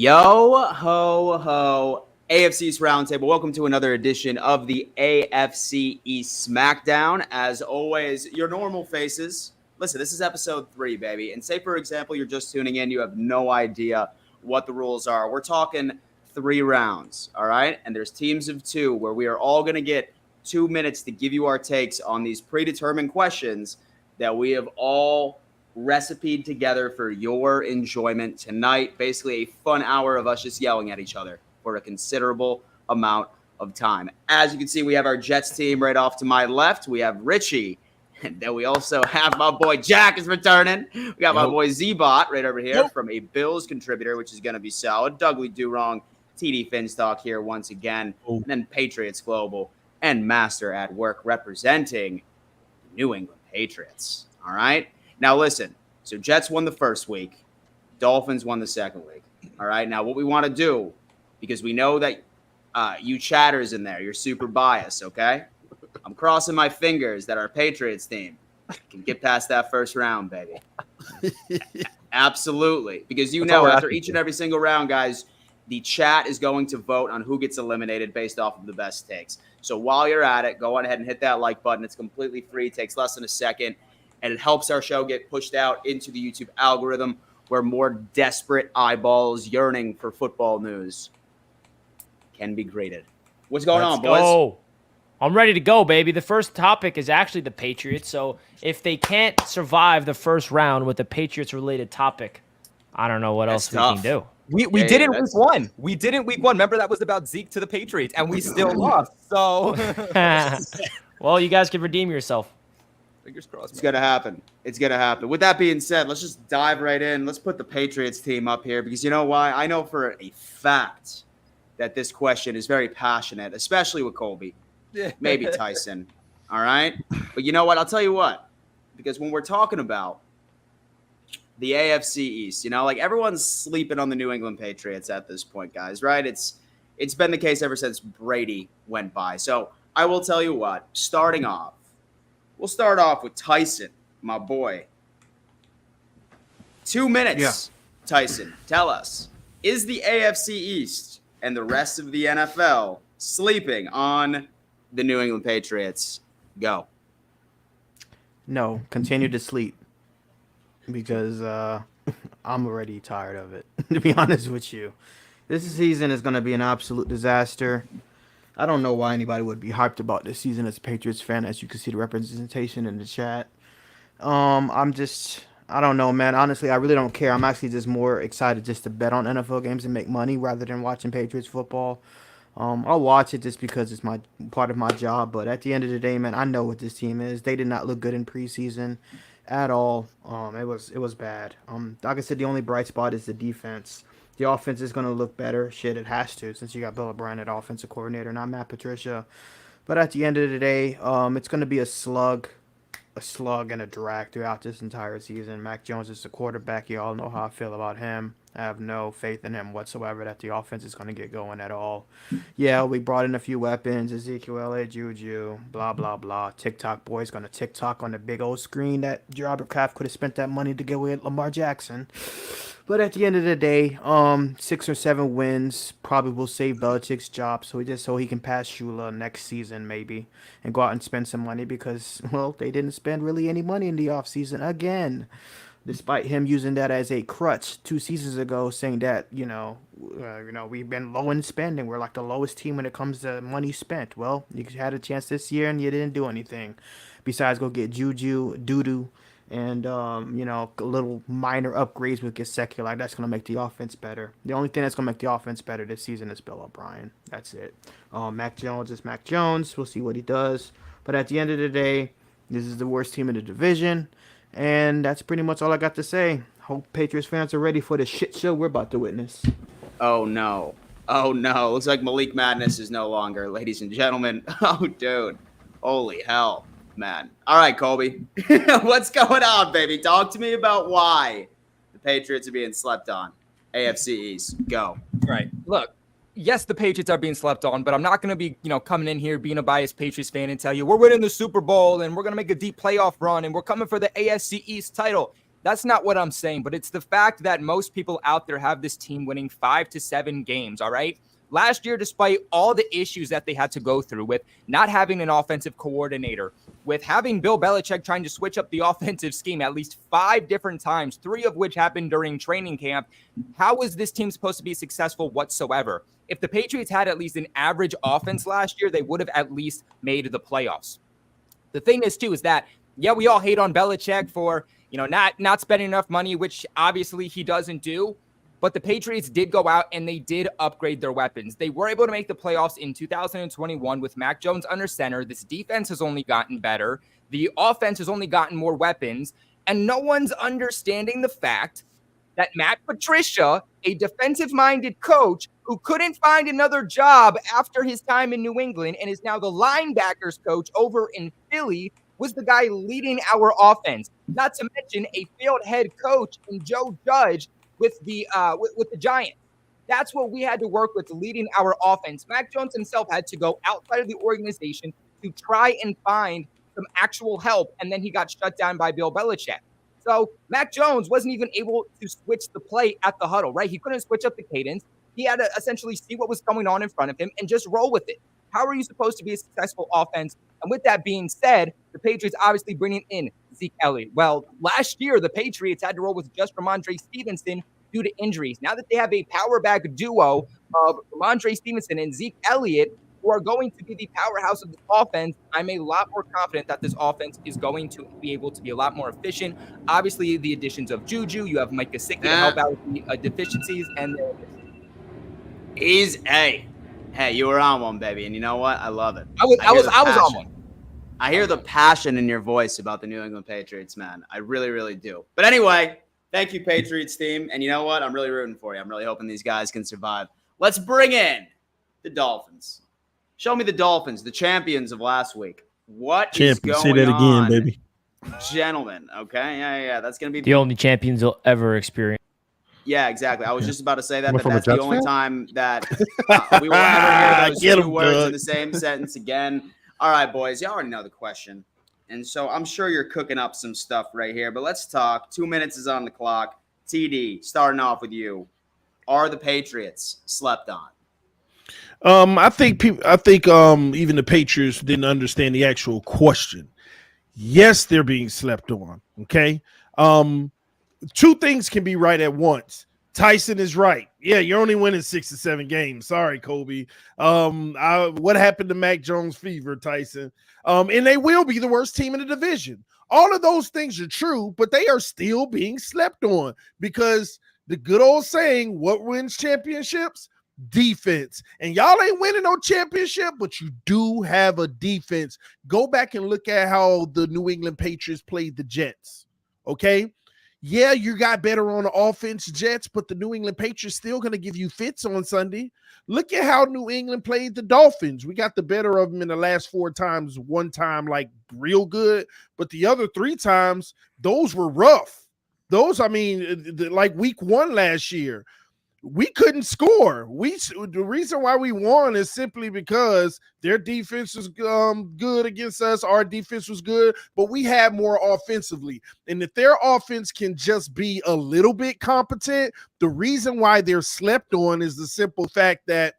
Yo ho ho, AFC East Roundtable. Welcome to another edition of the AFC East SmackDown. As always, your normal faces. Listen, this is episode 3, baby. And say, for example, you're just tuning in, you have no idea what the rules are. We're talking 3 rounds, all right? And there's teams of 2 where we are all going to get 2 minutes to give you our takes on these predetermined questions that we have all recipeed together for your enjoyment tonight. Basically a fun hour of us just yelling at each other for a considerable amount of time. As you can see, we have our Jets team right off to my left. We have Richie, and then we also have my boy Jack is returning. We got my boy Z-Bot right over here from a Bills contributor, which is going to be solid. Dougly Do-Wrong, TD Finstock here once again, and then Patriots Global and Master at Work representing the New England Patriots. All right? Now, listen, so Jets won the first week. Dolphins won the second week. All right, now what we want to do, because we know that you chatters in there, you're super biased, okay? I'm crossing my fingers that our Patriots team can get past that first round, baby. Absolutely, because you know after each and every single round, guys, the chat is going to vote on who gets eliminated based off of the best takes. So while you're at it, go on ahead and hit that like button. It's completely free. It takes less than a second. And it helps our show get pushed out into the YouTube algorithm where more desperate eyeballs yearning for football news can be greeted. What's going on, boys? Go. I'm ready to go, baby. The first topic is actually the Patriots. So if they can't survive the first round with a Patriots-related topic, I don't know what else we can do. We did it week 1. We did it week 1. Remember, that was about Zeke to the Patriots, and we still lost. So, well, you guys can redeem yourself. Fingers crossed. It's going to happen. It's going to happen. With that being said, let's just dive right in. Let's put the Patriots team up here because you know why? I know for a fact that this question is very passionate, especially with Colby. Maybe Tyson. All right? But you know what? I'll tell you what. Because when we're talking about the AFC East, you know, like everyone's sleeping on the New England Patriots at this point, guys, right? It's been the case ever since Brady went by. So I will tell you what, starting off, we'll start off with Tyson, my boy. 2 minutes, yeah. Tyson, tell us, is the AFC East and the rest of the NFL sleeping on the New England Patriots? Go. No, continue to sleep because I'm already tired of it, to be honest with you. This season is going to be an absolute disaster. I don't know why anybody would be hyped about this season as a Patriots fan, as you can see the representation in the chat. I don't know, man. Honestly, I really don't care. I'm actually just more excited just to bet on NFL games and make money rather than watching Patriots football. I'll watch it just because it's my part of my job. But at the end of the day, man, I know what this team is. They did not look good in preseason at all. It was bad. Like I said, the only bright spot is the defense. The offense is going to look better. Shit, it has to, since you got Bill O'Brien at offensive coordinator, not Matt Patricia. But at the end of the day, it's going to be a slug and a drag throughout this entire season. Mac Jones is the quarterback. You all know how I feel about him. I have no faith in him whatsoever that the offense is going to get going at all. Yeah, we brought in a few weapons. Ezekiel Elliott, Juju, blah, blah, blah. TikTok boy's going to TikTok on the big old screen that Robert Kraft could have spent that money to get with Lamar Jackson. But at the end of the day, 6 or 7 wins probably will save Belichick's job so he can pass Shula next season maybe and go out and spend some money because, well, they didn't spend really any money in the offseason again, despite him using that as a crutch 2 seasons ago, saying that, we've been low in spending. We're like the lowest team when it comes to money spent. Well, you had a chance this year and you didn't do anything besides go get Juju, Doo-Doo, and, little minor upgrades with Gesicki. Like, that's going to make the offense better. The only thing that's going to make the offense better this season is Bill O'Brien. That's it. Mac Jones is Mac Jones. We'll see what he does. But at the end of the day, this is the worst team in the division. And that's pretty much all I got to say. Hope Patriots fans are ready for the shit show we're about to witness. Oh, no. Oh, no. Looks like Malik Madness is no longer, ladies and gentlemen. Oh, dude. Holy hell. Man. All right, Colby. What's going on, baby? Talk to me about why the Patriots are being slept on. AFC East. Go. Right. Look, yes, the Patriots are being slept on, but I'm not going to be, coming in here being a biased Patriots fan and tell you we're winning the Super Bowl and we're going to make a deep playoff run and we're coming for the AFC East title. That's not what I'm saying, but it's the fact that most people out there have this team winning 5 to 7 games, all right? Last year, despite all the issues that they had to go through with not having an offensive coordinator, with having Bill Belichick trying to switch up the offensive scheme at least 5 different times, 3 of which happened during training camp, how was this team supposed to be successful whatsoever? If the Patriots had at least an average offense last year, they would have at least made the playoffs. The thing is, too, is that, yeah, we all hate on Belichick for, not spending enough money, which obviously he doesn't do. But the Patriots did go out and they did upgrade their weapons. They were able to make the playoffs in 2021 with Mac Jones under center. This defense has only gotten better. The offense has only gotten more weapons. And no one's understanding the fact that Matt Patricia, a defensive-minded coach who couldn't find another job after his time in New England and is now the linebackers coach over in Philly, was the guy leading our offense. Not to mention a failed head coach in Joe Judge with the Giants. That's what we had to work with, leading our offense. Mac Jones himself had to go outside of the organization to try and find some actual help, and then he got shut down by Bill Belichick. So Mac Jones wasn't even able to switch the play at the huddle, right? He couldn't switch up the cadence. He had to essentially see what was going on in front of him and just roll with it. How are you supposed to be a successful offense? And with that being said, the Patriots obviously bringing in Zeke Elliott. Well, last year, the Patriots had to roll with just Ramondre Stevenson due to injuries. Now that they have a power back duo of Ramondre Stevenson and Zeke Elliott, who are going to be the powerhouse of this offense, I'm a lot more confident that this offense is going to be able to be a lot more efficient. Obviously, the additions of Juju, you have Mike Gesicki to help out with the deficiencies. And Hey, you were on one, baby, and you know what? I love it. I was on one. I hear the passion in your voice about the New England Patriots, man. I really, really do. But anyway, thank you, Patriots team. And you know what? I'm really rooting for you. I'm really hoping these guys can survive. Let's bring in the Dolphins. Show me the Dolphins, the champions of last week. What is going on? Say that again, baby. Gentlemen, okay? Yeah. That's going to be the only champions you'll ever experience. Yeah, exactly. I was just about to say that, Coming but from a that's the Jets only fan? time that we will ever hear those Get 2 him, words Doug. in the same sentence again. All right, boys, you already know the question. And so I'm sure you're cooking up some stuff right here, but let's talk. 2 minutes is on the clock. TD, starting off with you. Are the Patriots slept on? I think even the Patriots didn't understand the actual question. Yes, they're being slept on. Okay. 2 things can be right at once. Tyson is right. Yeah, you're only winning 6 to 7 games. Sorry, Kobe. What happened to Mac Jones fever, Tyson? And they will be the worst team in the division. All of those things are true, but they are still being slept on because the good old saying, what wins championships? Defense. And y'all ain't winning no championship, but you do have a defense. Go back and look at how the New England Patriots played the Jets. Okay? Yeah, you got better on the offense, Jets, but the New England Patriots still going to give you fits on Sunday. Look at how New England played the Dolphins. We got the better of them in the last 4 times. 1 time, like, real good, but the other 3 times, those were rough. Those, like week 1 last year, we couldn't score. The reason why we won is simply because their defense was good against us. Our defense was good, but we had more offensively. And if their offense can just be a little bit competent, the reason why they're slept on is the simple fact that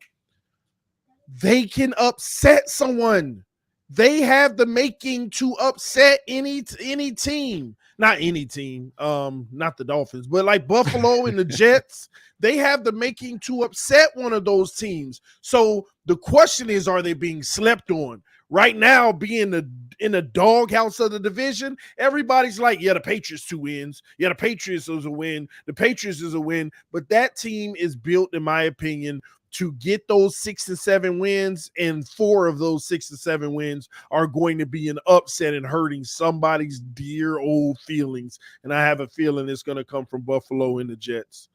they can upset someone. They have the making to upset any team. Not any team, not the Dolphins, but like Buffalo and the Jets. They have the making to upset one of those teams. So the question is, are they being slept on? Right now, being in the doghouse of the division, everybody's like, yeah, the Patriots 2 wins. Yeah, the Patriots is a win. The Patriots is a win. But that team is built, in my opinion, to get those 6 and 7 wins, and 4 of those 6 and 7 wins are going to be an upset and hurting somebody's dear old feelings. And I have a feeling it's going to come from Buffalo and the Jets.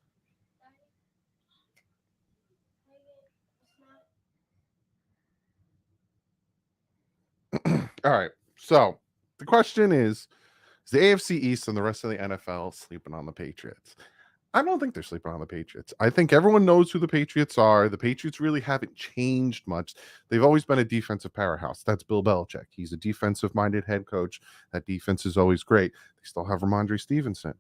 All right. So the question is the AFC East and the rest of the NFL sleeping on the Patriots? I don't think they're sleeping on the Patriots. I think everyone knows who the Patriots are. The Patriots really haven't changed much. They've always been a defensive powerhouse. That's Bill Belichick. He's a defensive-minded head coach. That defense is always great. They still have Ramondre Stevenson.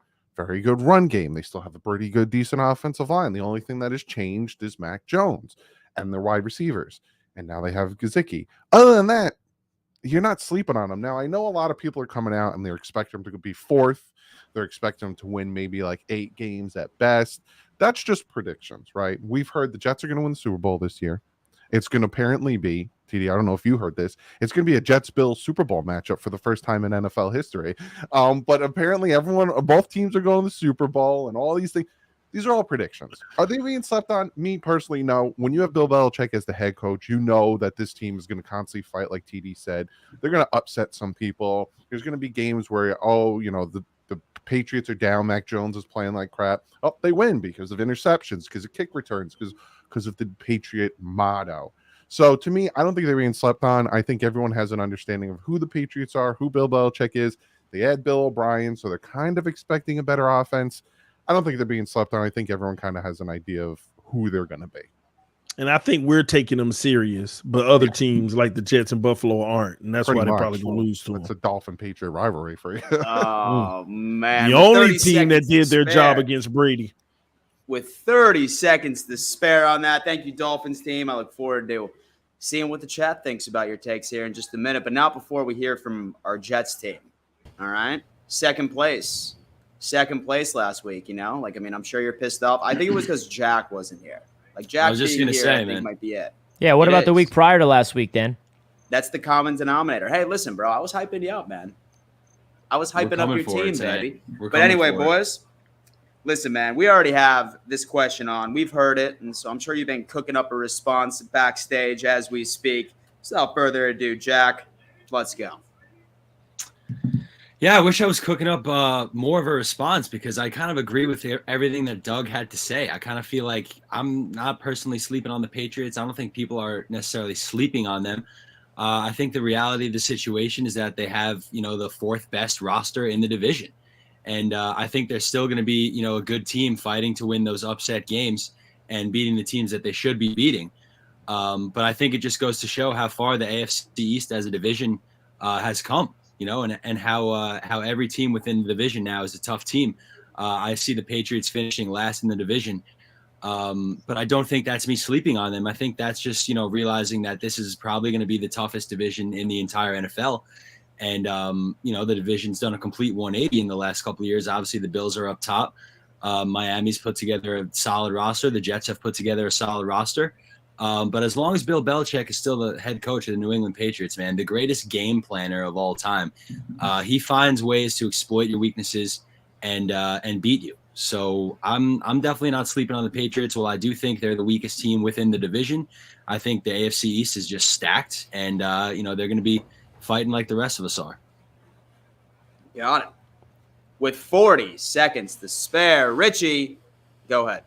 very good run game. They still have a pretty good, decent offensive line. The only thing that has changed is Mac Jones and their wide receivers. And now they have Gesicki. Other than that, you're not sleeping on them. Now, I know a lot of people are coming out and they're expecting them to be fourth. They're expecting them to win maybe like 8 games at best. That's just predictions, right? We've heard the Jets are going to win the Super Bowl this year. It's going to apparently be, TD, I don't know if you heard this, it's going to be a Jets-Bills Super Bowl matchup for the first time in NFL history. But apparently both teams are going to the Super Bowl and all these things. These are all predictions. Are they being slept on? Me personally, no. When you have Bill Belichick as the head coach, you know that this team is going to constantly fight, like TD said. They're going to upset some people. There's going to be games where, the Patriots are down. Mac Jones is playing like crap. Oh, they win because of interceptions, because of kick returns, because of the Patriot motto. So to me, I don't think they're being slept on. I think everyone has an understanding of who the Patriots are, who Bill Belichick is. They had Bill O'Brien, so they're kind of expecting a better offense. I don't think they're being slept on. I think everyone kind of has an idea of who they're going to be. And I think we're taking them serious, but other teams like the Jets and Buffalo aren't, and that's why they're probably going to lose to them. It's a Dolphin-Patriot rivalry for you. Oh, man. The only team that did their job against Brady. With 30 seconds to spare on that, thank you, Dolphins team. I look forward to seeing what the chat thinks about your takes here in just a minute, but not before we hear from our Jets team. All right? Second place last week, I'm sure you're pissed off. I think it was because Jack wasn't here. Like, Jack I was just being gonna here, say, I think man. might be it. Yeah, what It about the is. week prior to last week, Dan? That's the common denominator. Hey, listen, bro, I was hyping you up, man. I was hyping up coming your for team, it, Zach. baby. We're But coming anyway, for it. boys, listen, man, we already have this question on. We've heard it, and so I'm sure you've been cooking up a response backstage as we speak. So without further ado, Jack, let's go. Yeah, I wish I was cooking up more of a response because I kind of agree with everything that Doug had to say. I kind of feel like I'm not personally sleeping on the Patriots. I don't think people are necessarily sleeping on them. I think the reality of the situation is that they have, the 4th best roster in the division. And I think they're still going to be, a good team fighting to win those upset games and beating the teams that they should be beating. But I think it just goes to show how far the AFC East as a division has come. And how every team within the division now is a tough team. I see the Patriots finishing last in the division, but I don't think that's me sleeping on them. I think that's just, realizing that this is probably going to be the toughest division in the entire NFL. And, the division's done a complete 180 in the last couple of years. Obviously, the Bills are up top. Miami's put together a solid roster. The Jets have put together a solid roster. But as long as Bill Belichick is still the head coach of the New England Patriots, man, the greatest game planner of all time, he finds ways to exploit your weaknesses and beat you. So I'm definitely not sleeping on the Patriots. While I do think they're the weakest team within the division, I think the AFC East is just stacked, and they're going to be fighting like the rest of us are. Got it. With 40 seconds to spare, Richie, go ahead.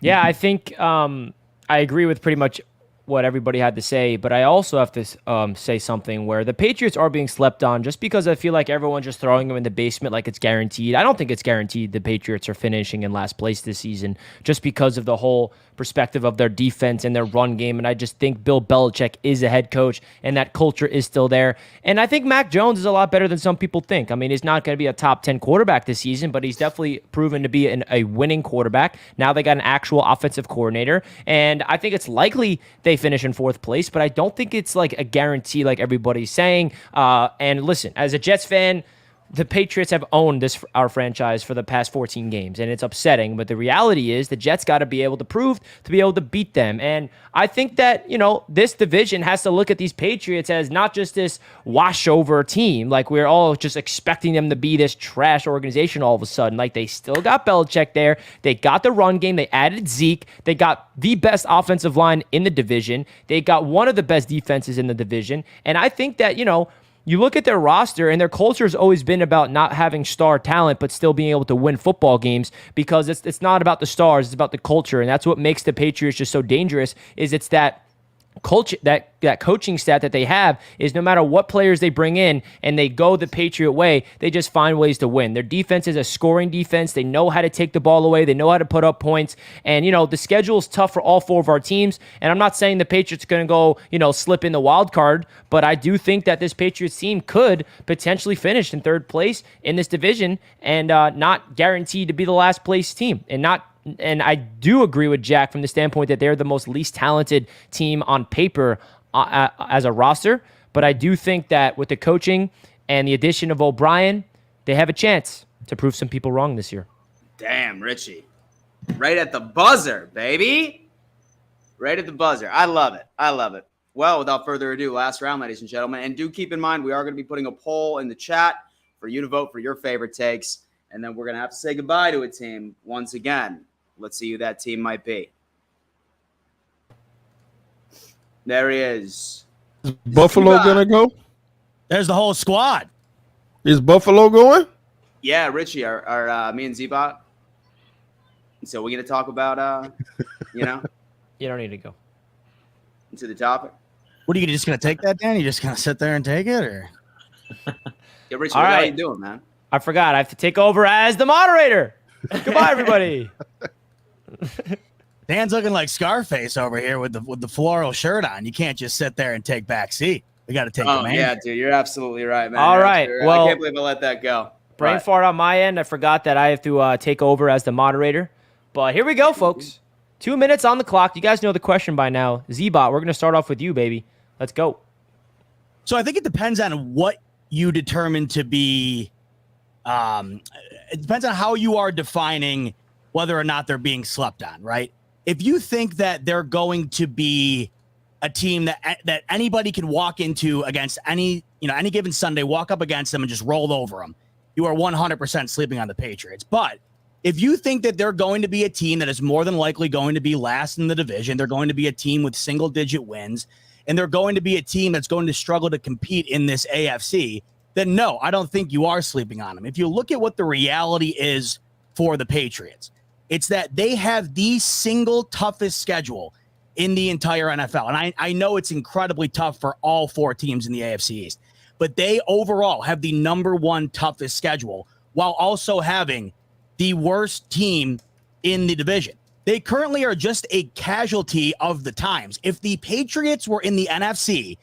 Yeah, I think I agree with pretty much what everybody had to say, but I also have to say something where the Patriots are being slept on just because I feel like everyone's just throwing them in the basement like it's guaranteed. I don't think it's guaranteed the Patriots are finishing in last place this season just because of the whole perspective of their defense and their run game, and I just think Bill Belichick is a head coach, and that culture is still there. And I think Mac Jones is a lot better than some people think. I mean, he's not going to be a top 10 quarterback this season, but he's definitely proven to be a winning quarterback. Now they got an actual offensive coordinator, and I think it's likely they finish in 4th place, but I don't think it's like a guarantee like everybody's saying. And listen, as a Jets fan, the Patriots have owned our franchise for the past 14 games, and it's upsetting. But the reality is the Jets got to be able to prove to be able to beat them. And I think that, this division has to look at these Patriots as not just this washover team. Like, we're all just expecting them to be this trash organization all of a sudden. Like, they still got Belichick there. They got the run game. They added Zeke. They got the best offensive line in the division. They got one of the best defenses in the division. And I think that, you look at their roster, and their culture has always been about not having star talent, but still being able to win football games, because it's not about the stars, it's about the culture. And that's what makes the Patriots just so dangerous, is it's that coaching stat that they have is no matter what players they bring in and they go the Patriot way, they just find ways to win. Their defense is a scoring defense. They know how to take the ball away. They know how to put up points. And, the schedule is tough for all 4 of our teams. And I'm not saying the Patriots are going to go, slip in the wild card, but I do think that this Patriots team could potentially finish in 3rd place in this division and not guaranteed to be the last place team and I do agree with Jack from the standpoint that they're the most least talented team on paper as a roster. But I do think that with the coaching and the addition of O'Brien, they have a chance to prove some people wrong this year. Damn, Richie. Right at the buzzer, baby. Right at the buzzer. I love it. Well, without further ado, last round, ladies and gentlemen. And do keep in mind, we are going to be putting a poll in the chat for you to vote for your favorite takes. And then we're going to have to say goodbye to a team once again. Let's see who that team might be. There he is. Is Buffalo going to go? There's the whole squad. Is Buffalo going? Yeah, Richie, are me and Zebot. So we're going to talk about, You don't need to go. into the topic. What are you just going to take that, Dan? You just going to sit there and take it? Or? Yeah, Richie, All what are right. you doing, man? I forgot. I have to take over as the moderator. Goodbye, everybody. Dan's looking like Scarface over here with the floral shirt on. You can't just sit there and take back seat. We got to take Oh, command. yeah, dude, you're absolutely right, man. All You're right, absolutely well- I can't believe I let that go. Brain But- fart on my end. I forgot that I have to take over as the moderator. But here we go, folks. 2 minutes on the clock. You guys know the question by now. Z-Bot, we're going to start off with you, baby. Let's go. So I think it depends on what you determine to be. It depends on how you are defining whether or not they're being slept on, right? If you think that they're going to be a team that anybody can walk into against any given Sunday, walk up against them and just roll over them, you are 100% sleeping on the Patriots. But if you think that they're going to be a team that is more than likely going to be last in the division, they're going to be a team with single-digit wins, and they're going to be a team that's going to struggle to compete in this AFC, then no, I don't think you are sleeping on them. If you look at what the reality is for the Patriots, it's that they have the single toughest schedule in the entire NFL. And I know it's incredibly tough for all 4 teams in the AFC East, but they overall have the number 1 toughest schedule while also having the worst team in the division. They currently are just a casualty of the times. If the Patriots were in the NFC,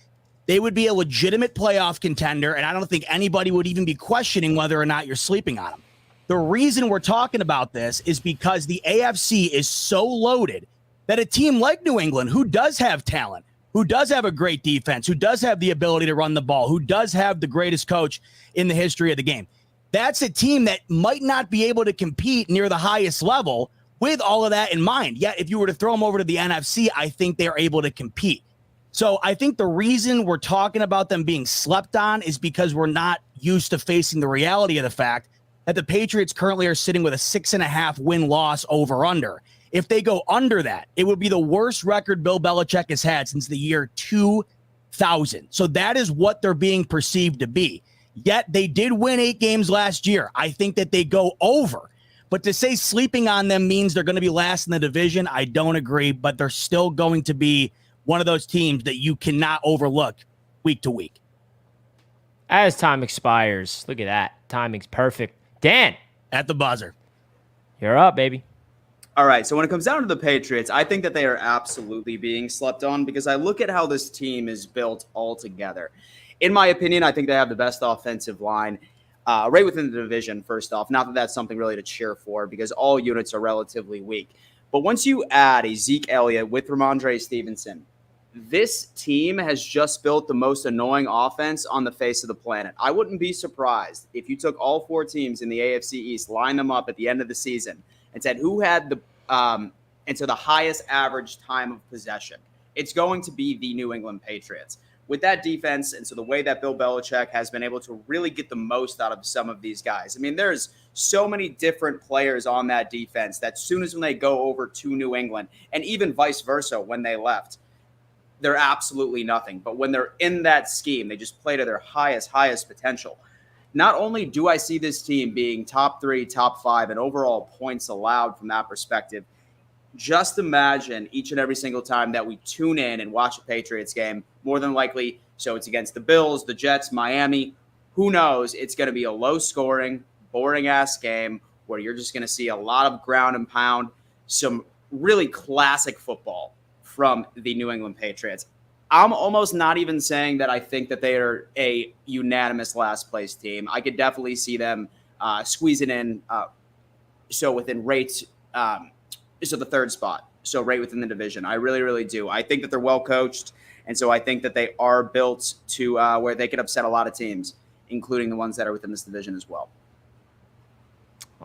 they would be a legitimate playoff contender, and I don't think anybody would even be questioning whether or not you're sleeping on them. The reason we're talking about this is because the AFC is so loaded that a team like New England, who does have talent, who does have a great defense, who does have the ability to run the ball, who does have the greatest coach in the history of the game, that's a team that might not be able to compete near the highest level with all of that in mind. Yet, if you were to throw them over to the NFC, I think they're able to compete. So I think the reason we're talking about them being slept on is because we're not used to facing the reality of the fact that the Patriots currently are sitting with a 6.5 win-loss over-under. If they go under that, it would be the worst record Bill Belichick has had since the year 2000. So that is what they're being perceived to be. Yet they did win 8 games last year. I think that they go over. But to say sleeping on them means they're going to be last in the division, I don't agree. But they're still going to be one of those teams that you cannot overlook week to week. As time expires, look at that. Timing's perfect. Dan, At the buzzer. you're up, baby. All right, so when it comes down to the Patriots, I think that they are absolutely being slept on because I look at how this team is built altogether. In my opinion, I think they have the best offensive line right within the division, first off. Not that that's something really to cheer for because all units are relatively weak. But once you add a Zeke Elliott with Ramondre Stevenson, this team has just built the most annoying offense on the face of the planet. I wouldn't be surprised if you took all 4 teams in the AFC East, lined them up at the end of the season, and said who had the highest average time of possession. It's going to be the New England Patriots. With that defense, and so the way that Bill Belichick has been able to really get the most out of some of these guys. I mean, there's so many different players on that defense that as soon as when they go over to New England, and even vice versa when they left, they're absolutely nothing. But when they're in that scheme, they just play to their highest potential. Not only do I see this team being top 3, top 5, and overall points allowed from that perspective, just imagine each and every single time that we tune in and watch a Patriots game, more than likely, so it's against the Bills, the Jets, Miami, who knows, it's going to be a low-scoring, boring-ass game where you're just going to see a lot of ground and pound, some really classic football from the New England Patriots. I'm almost not even saying that I think that they are a unanimous last-place team. I could definitely see them squeezing in so within rates, so the third spot, so right within the division. I really, really do. I think that they're well coached, and so I think that they are built to where they could upset a lot of teams, including the ones that are within this division as well.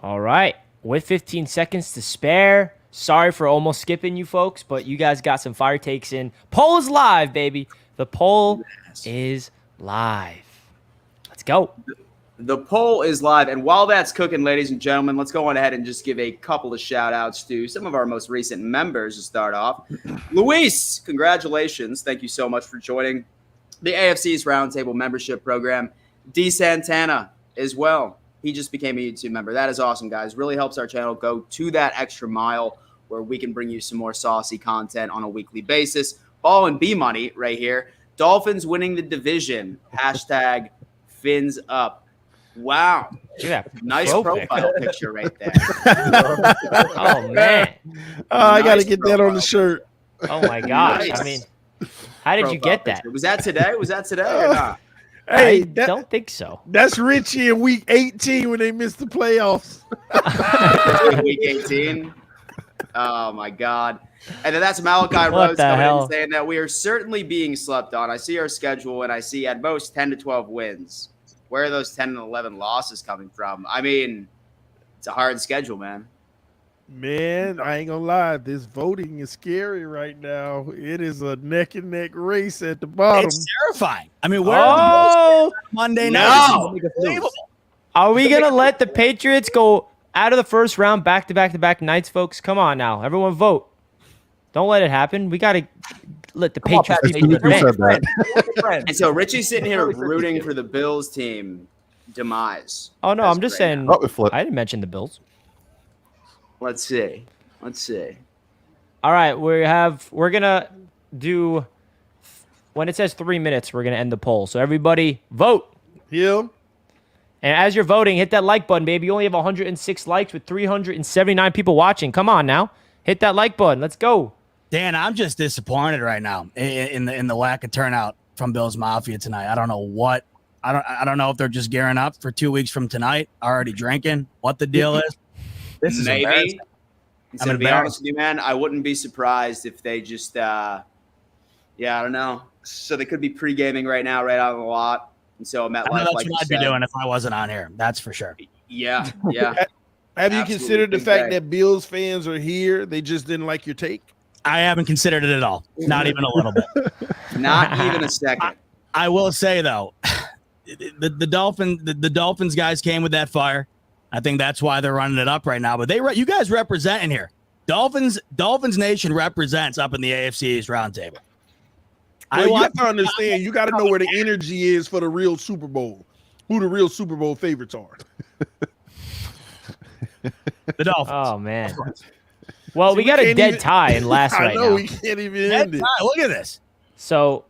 All right. With 15 seconds to spare, sorry for almost skipping you folks, but you guys got some fire takes in. Poll is live, baby. The poll is live. Let's go. The poll is live, and while that's cooking, ladies and gentlemen, let's go on ahead and just give a couple of shout-outs to some of our most recent members to start off. Luis, congratulations. Thank you so much for joining the AFC East Roundtable membership program. D. Santana as well. He just became a YouTube member. That is awesome, guys. Really helps our channel go to that extra mile where we can bring you some more saucy content on a weekly basis. Ball and B money right here. Dolphins winning the division. Hashtag fins up. Wow. Nice profile picture right there. Oh, man. I got to get that on the shirt. Oh, my gosh. Nice. I mean, how did you get that? Picture. Was that today? Was that today or not? Hey, I don't think so. That's Richie in week 18 when they missed the playoffs. Week 18. Oh, my God. And then that's Malachi What Rhodes the coming hell? in saying that we are certainly being slept on. I see our schedule, and I see at most 10 to 12 wins. Where are those 10 and 11 losses coming from? I mean, it's a hard schedule, man. Man, I ain't gonna lie. This voting is scary right now. It is a neck and neck race at the bottom. It's terrifying. I mean, where are Oh, Monday No. night? It's unbelievable. are we going to let the Patriots go out of the first round back-to-back nights, folks? Come on now. Everyone vote. Don't let it happen. We got to let the Come on, Patriots Patrick. be Who said that? Friend. And so Richie's sitting here rooting for the Bills team demise. Oh, no, That's I'm just great. saying. Oh, we flipped. I didn't mention the Bills. Let's see. All right, we're gonna do when it says 3 minutes, we're gonna end the poll. So everybody vote. Hill, And as you're voting, hit that like button, baby. You only have 106 likes with 379 people watching. Come on now. Hit that like button. Let's go. Dan, I'm just disappointed right now in the lack of turnout from Bills Mafia tonight. I don't know what. I don't know if they're just gearing up for 2 weeks from tonight, already drinking. What the deal is? This is Maybe. embarrassing. And so to be honest with you, man, I wouldn't be surprised if they just, I don't know. So they could be pre-gaming right now, right out of the lot. And so I'm at I know life, that's like what you I'd be said. doing if I wasn't on here. That's for sure. Yeah. have you Absolutely considered the big fact day. that Bills fans are here? They just didn't like your take. I haven't considered it at all. Not even a little bit. Not even a second. I will say though, the Dolphins guys came with that fire. I think that's why they're running it up right now. But you guys represent in here. Dolphins Nation represents up in the AFC East Roundtable. Well, you have to understand. You got to know where the energy is for the real Super Bowl. Who the real Super Bowl favorites are. the Dolphins. Oh, man. Well, See, we we got a can't dead even- tie in last I right know now. we can't even That's end it. right. Look at this. So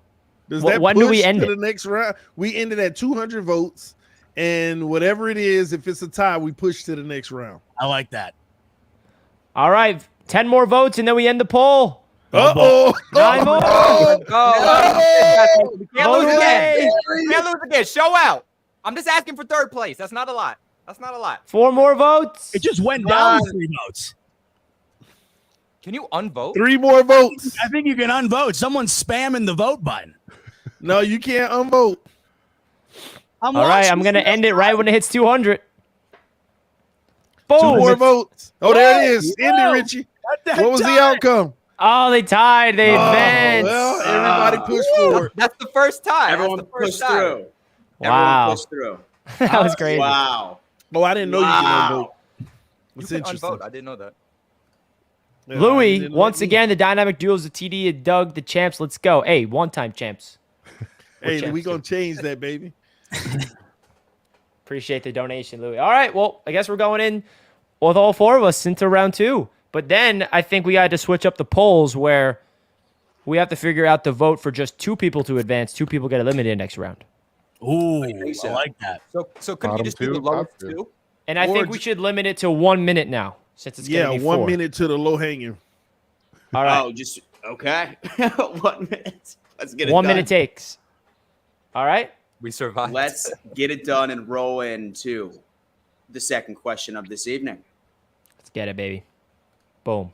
Does Wh- that when do we push end to it? the next round? We ended at 200 votes, and whatever it is, if it's a tie, we push to the next round. I like that. all right, 10 more votes, and then we end the poll. Uh-oh. 9 more. We can't lose Vote again. away. We can't lose again. Show out. I'm just asking for third place. That's not a lot. 4 more votes. It just went down 3 votes. Can you unvote? 3 more votes. I think you can unvote. Someone's spamming the vote button. No, you can't unvote. I'm All right, watching I'm going to this end it right when it hits 200. 2 Boom. more votes. Oh, there it is. End it, Richie. at that What was the time. outcome? Oh, they tied. They advanced. Well, everybody push forward. That's the first time. Everyone That's the first pushed time. through. Wow. Everyone pushed through. That was crazy. Wow. Oh, I didn't know you could Wow. unvote. You That's can interesting. unvote. I didn't know that. Yeah, I Louis, didn't once let me- again, the dynamic duos of TD and Doug, the champs. Let's go. Hey, one-time champs. Hey, champs we gonna change that, baby. Appreciate the donation, Louis. All right, well, I guess we're going in with all 4 of us into round 2. But then I think we had to switch up the polls where we have to figure out the vote for just 2 people to advance. 2 people get eliminated next round. Ooh, think so. I like that. So could you Bottom just do the two, lowest top two. 2? And I think we should limit it to 1 minute now, since it's going to be 1 4. minute to the low hanging. All right. Oh, just okay. 1 minute. Let's get it 1 done. minute takes. All right. We survived. Let's get it done and roll into the second question of this evening. Let's get it, baby. Boom.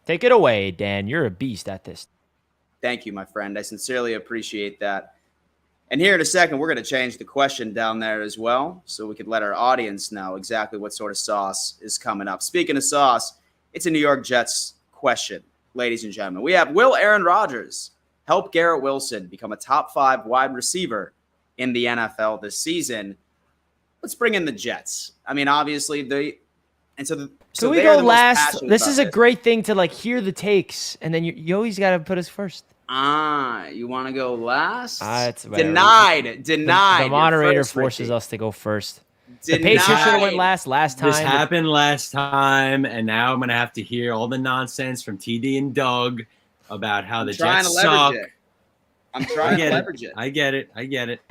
Take it away, Dan. You're a beast at this. Thank you, my friend. I sincerely appreciate that. And here in a second, we're going to change the question down there as well, so we could let our audience know exactly what sort of sauce is coming up. Speaking of sauce, it's a New York Jets question, ladies and gentlemen. We have, will Aaron Rodgers help Garrett Wilson become a top 5 wide receiver in the NFL this season? Let's bring in the Jets. I mean, obviously, Can we go last? This is a great thing to like hear the takes, and then you always got to put us first. You want to go last? It's whatever. Denied. The moderator forces us to go first. The Pacers should have went last time. This happened last time, and now I'm gonna have to hear all the nonsense from TD and Doug about how the Jets suck. I'm trying to leverage it. I get it.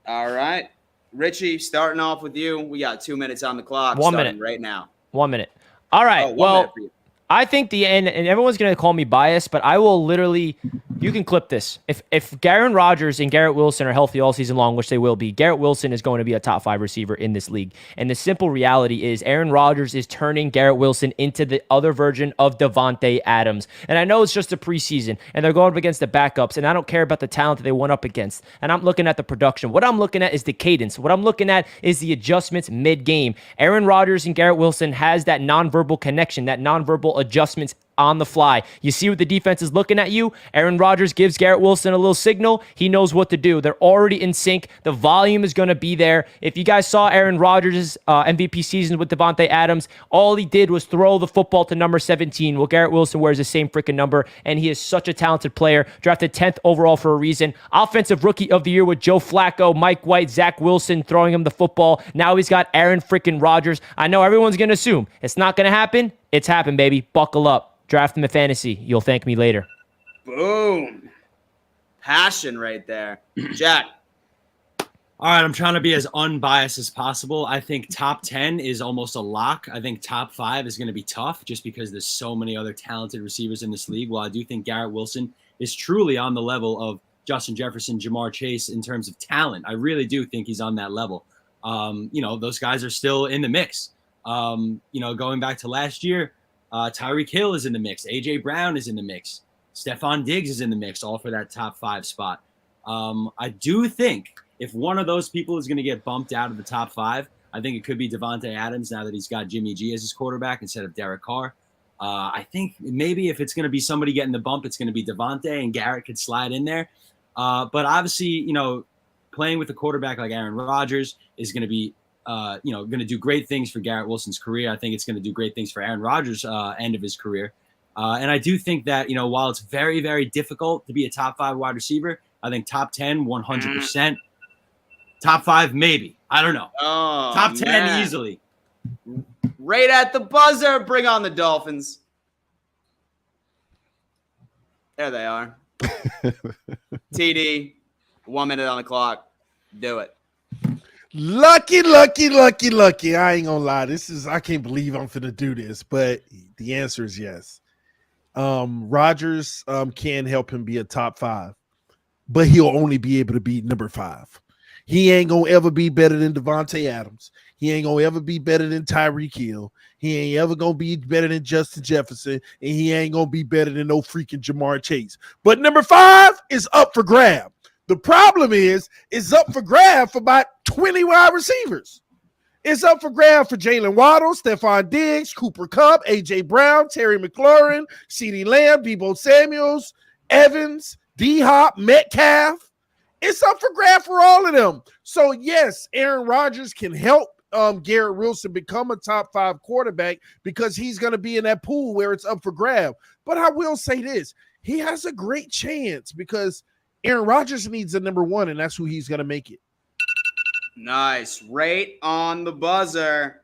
All right. Richie, starting off with you. We got 2 minutes on the clock. 1 minute. Right now. 1 minute. All right. Oh, 1 minute for you. I think the end, and everyone's going to call me biased, but I will literally, you can clip this. If Aaron Rodgers and Garrett Wilson are healthy all season long, which they will be, Garrett Wilson is going to be a top 5 receiver in this league. And the simple reality is Aaron Rodgers is turning Garrett Wilson into the other version of Davante Adams. And I know it's just a preseason, and they're going up against the backups, and I don't care about the talent that they went up against. And I'm looking at the production. What I'm looking at is the cadence. What I'm looking at is the adjustments mid-game. Aaron Rodgers and Garrett Wilson has that nonverbal connection, that nonverbal adjustments on the fly. You see what the defense is looking at you. Aaron Rodgers gives Garrett Wilson a little signal. He knows what to do. They're already in sync. The volume is going to be there. If you guys saw Aaron Rodgers' MVP season with Davante Adams, all he did was throw the football to number 17. Well, Garrett Wilson wears the same freaking number, and he is such a talented player. Drafted 10th overall for a reason. Offensive Rookie of the Year with Joe Flacco, Mike White, Zach Wilson throwing him the football. Now he's got Aaron freaking Rodgers. I know everyone's going to assume it's not going to happen. It's happened, baby. Buckle up. Draft him in fantasy. You'll thank me later. Boom. Passion right there. Jack. All right, I'm trying to be as unbiased as possible. I think top 10 is almost a lock. I think top 5 is going to be tough just because there's so many other talented receivers in this league. While I do think Garrett Wilson is truly on the level of Justin Jefferson, Jamar Chase in terms of talent. I really do think he's on that level. Those guys are still in the mix. Going back to last year, Tyreek Hill is in the mix. A.J. Brown is in the mix. Stephon Diggs is in the mix, all for that top 5 spot. I do think if one of those people is going to get bumped out of the top 5, I think it could be Davante Adams now that he's got Jimmy G as his quarterback instead of Derek Carr. I think maybe if it's going to be somebody getting the bump, it's going to be Davante and Garrett could slide in there. But obviously, playing with a quarterback like Aaron Rodgers is going to be going to do great things for Garrett Wilson's career. I think it's going to do great things for Aaron Rodgers' end of his career. And I do think that, while it's very, very difficult to be a top 5 wide receiver, I think top 10, 100%. Top 5, maybe. I don't know. Oh, top 10 man. easily. Right at the buzzer. Bring on the Dolphins. There they are. TD, 1 minute on the clock. Do it. Lucky. I ain't gonna lie. I can't believe I'm finna do this, but the answer is yes. Rodgers can help him be a top 5, but he'll only be able to be number 5. He ain't gonna ever be better than Davante Adams. He ain't gonna ever be better than Tyreek Hill. He ain't ever gonna be better than Justin Jefferson, and he ain't gonna be better than no freaking Jamar Chase. But number 5 is up for grab. The problem is, it's up for grab for about 20 wide receivers. It's up for grab for Jalen Waddle, Stephon Diggs, Cooper Kupp, A.J. Brown, Terry McLaurin, CeeDee Lamb, Deebo Samuels, Evans, D-Hop, Metcalf. It's up for grab for all of them. So, yes, Aaron Rodgers can help Garrett Wilson become a top 5 quarterback because he's going to be in that pool where it's up for grab. But I will say this. He has a great chance because Aaron Rodgers needs a number 1, and that's who he's going to make it. Nice. Right on the buzzer.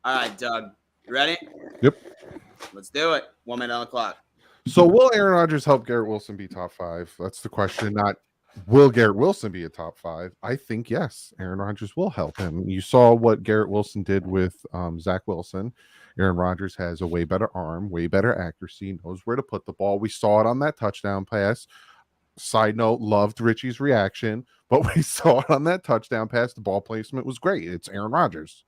All right, Doug. You ready? Yep. Let's do it. 1 minute on the clock. So will Aaron Rodgers help Garrett Wilson be top 5? That's the question. Not will Garrett Wilson be a top 5? I think yes. Aaron Rodgers will help him. You saw what Garrett Wilson did with Zach Wilson. Aaron Rodgers has a way better arm, way better accuracy, knows where to put the ball. We saw it on that touchdown pass. Side note, loved Richie's reaction, but we saw it on that touchdown pass. The ball placement was great. It's Aaron Rodgers,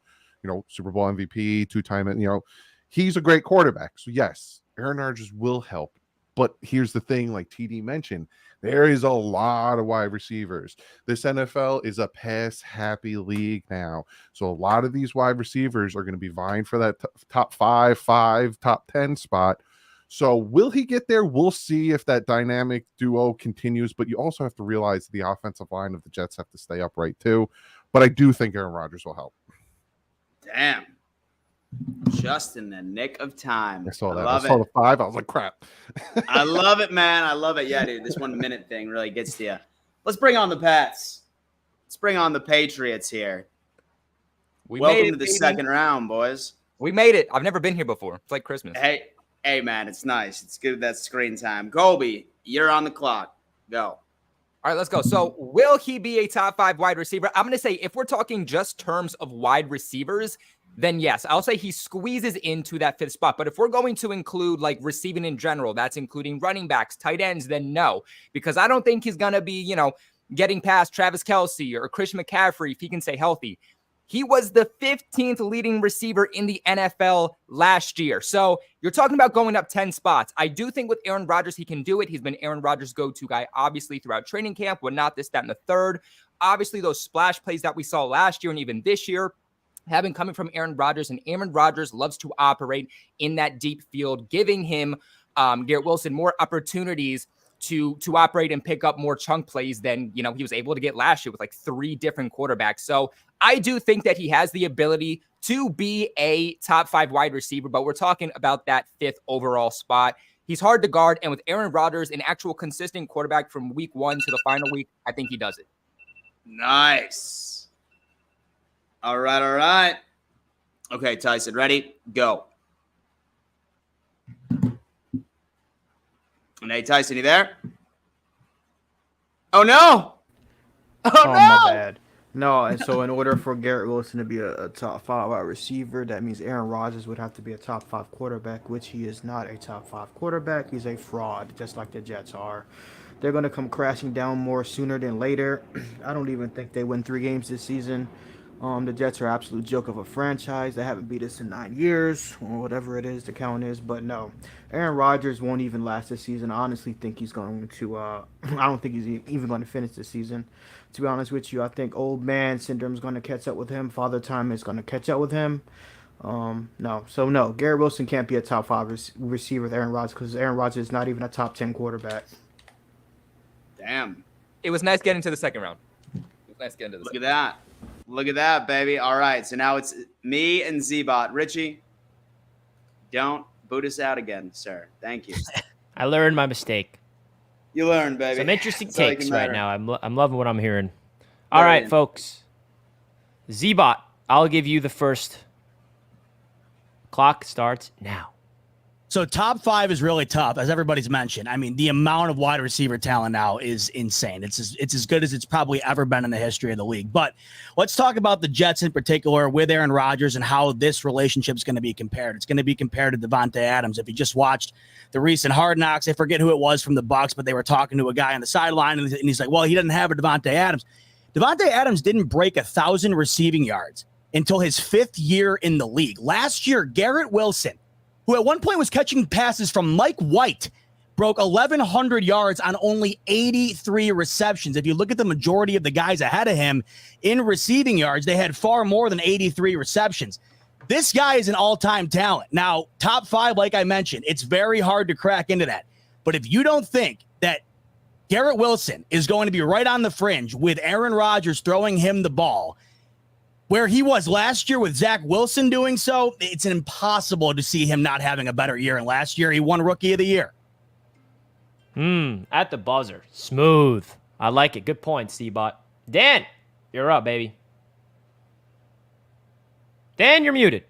Super Bowl MVP, 2-time, he's a great quarterback. So yes, Aaron Rodgers will help. But here's the thing, like TD mentioned, there is a lot of wide receivers. This NFL is a pass-happy league now. So a lot of these wide receivers are going to be vying for that top 5, top 10 spot. So will he get there? We'll see if that dynamic duo continues. But you also have to realize the offensive line of the Jets have to stay upright too. But I do think Aaron Rodgers will help. Damn. Just in the nick of time. I saw that. I saw the 5. I was like, crap. I love it, man. I love it. Yeah, dude. This 1 minute thing really gets to you. Let's bring on the Pats. Let's bring on the Patriots here. Welcome to the second round, boys. We made it. I've never been here before. It's like Christmas. Hey, man. It's nice. It's good. That screen time. Colby, you're on the clock. Go. All right, let's go. So will he be a top 5 wide receiver? I'm going to say if we're talking just terms of wide receivers, then yes, I'll say he squeezes into that 5th spot. But if we're going to include like receiving in general, that's including running backs, tight ends, then no, because I don't think he's going to be, getting past Travis Kelce or Christian McCaffrey if he can stay healthy. He was the 15th leading receiver in the NFL last year. So you're talking about going up 10 spots. I do think with Aaron Rodgers, he can do it. He's been Aaron Rodgers' go-to guy, obviously, throughout training camp, but not this, that, and the third. Obviously, those splash plays that we saw last year and even this year have been coming from Aaron Rodgers, and Aaron Rodgers loves to operate in that deep field, giving him, Garrett Wilson, more opportunities to operate and pick up more chunk plays than, he was able to get last year with like 3 different quarterbacks. So I do think that he has the ability to be a top 5 wide receiver, but we're talking about that 5th overall spot. He's hard to guard, and with Aaron Rodgers, an actual consistent quarterback from week 1 to the final week, I think he does it. Nice. All right. Okay, Tyson, ready? Go. And hey, Tyson, you there? Oh, no. Oh, no. My bad. No, and so in order for Garrett Wilson to be a top 5 wide receiver, that means Aaron Rodgers would have to be a top 5 quarterback, which he is not a top 5 quarterback. He's a fraud, just like the Jets are. They're going to come crashing down more sooner than later. I don't even think they win 3 games this season. The Jets are an absolute joke of a franchise. They haven't beat us in 9 years, or whatever it is the count is. But no, Aaron Rodgers won't even last this season. I honestly think he's going to I don't think he's even going to finish this season. To be honest with you, I think old man syndrome is going to catch up with him. Father time is going to catch up with him. No, Garrett Wilson can't be a top 5 receiver with Aaron Rodgers because Aaron Rodgers is not even a top 10 quarterback. Damn. It was nice getting to the second round. Look at that. Look at that, baby. All right, so now it's me and Z-Bot. Richie, don't boot us out again, sir. Thank you. I learned my mistake. You learned, baby. Some interesting That's all that takes can right matter. now. I'm loving what I'm hearing. All right, folks. Z-Bot, I'll give you the first. Clock starts now. So top 5 is really tough, as everybody's mentioned. I mean, the amount of wide receiver talent now is insane. It's as good as it's probably ever been in the history of the league. But let's talk about the Jets in particular with Aaron Rodgers and how this relationship is going to be compared. It's going to be compared to Devontae Adams. If you just watched the recent Hard Knocks, I forget who it was from the Bucs, but they were talking to a guy on the sideline, and he's like, well, he doesn't have a Devontae Adams. Devontae Adams didn't break 1,000 receiving yards until his 5th year in the league. Last year, Garrett Wilson, who at one point was catching passes from Mike White, broke 1,100 yards on only 83 receptions. If you look at the majority of the guys ahead of him in receiving yards, they had far more than 83 receptions. This guy is an all-time talent. Now, top 5, like I mentioned, it's very hard to crack into that. But if you don't think that Garrett Wilson is going to be right on the fringe with Aaron Rodgers throwing him the ball, where he was last year with Zach Wilson doing so, it's impossible to see him not having a better year. And last year, he won Rookie of the Year. At the buzzer. Smooth. I like it. Good point, C-Bot. Dan, you're up, baby. Dan, you're muted.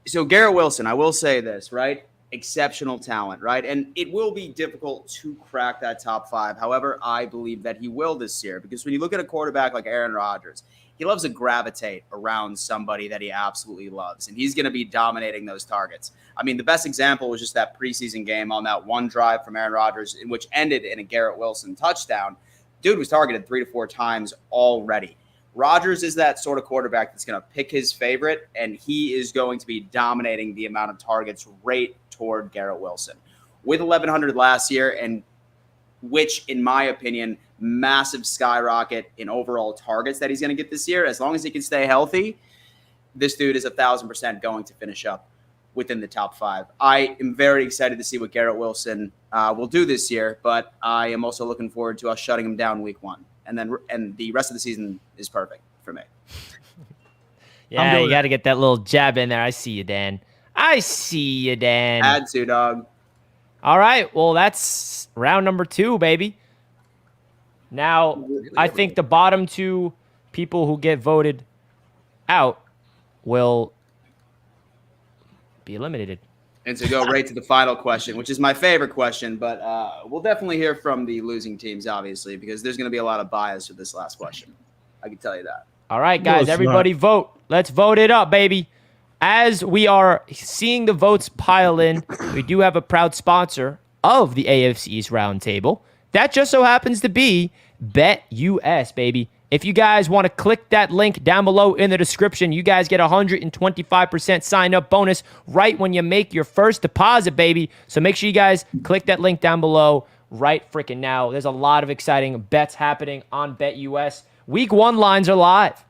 So Garrett Wilson, I will say this, right? Exceptional talent, right? And it will be difficult to crack that top 5. However, I believe that he will this year, because when you look at a quarterback like Aaron Rodgers, he loves to gravitate around somebody that he absolutely loves, and he's going to be dominating those targets. I mean, the best example was just that preseason game on that one drive from Aaron Rodgers, in which ended in a Garrett Wilson touchdown. Dude was targeted 3 to 4 times already. Rodgers is that sort of quarterback that's going to pick his favorite, and he is going to be dominating the amount of targets right toward Garrett Wilson. With 1,100 last year, and which, in my opinion, massive skyrocket in overall targets that he's going to get this year, as long as he can stay healthy, this dude is 1,000% going to finish up within the top 5. I am very excited to see what Garrett Wilson will do this year, but I am also looking forward to us shutting him down week 1. And the rest of the season is perfect for me. Yeah, you got to get that little jab in there. I see you, Dan. I see you, Dan. Had to, dog. All right. Well, that's round number 2, baby. Now, I think the bottom 2 people who get voted out will be eliminated. And to go right to the final question, which is my favorite question, but we'll definitely hear from the losing teams, obviously, because there's going to be a lot of bias with this last question. I can tell you that. All right, guys, everybody vote. Let's vote it up, baby. As we are seeing the votes pile in, we do have a proud sponsor of the AFC East Roundtable. That just so happens to be BetUS, baby. If you guys want to click that link down below in the description, you guys get 125% sign-up bonus right when you make your first deposit, baby. So make sure you guys click that link down below right freaking now. There's a lot of exciting bets happening on BetUS. Week 1 lines are live.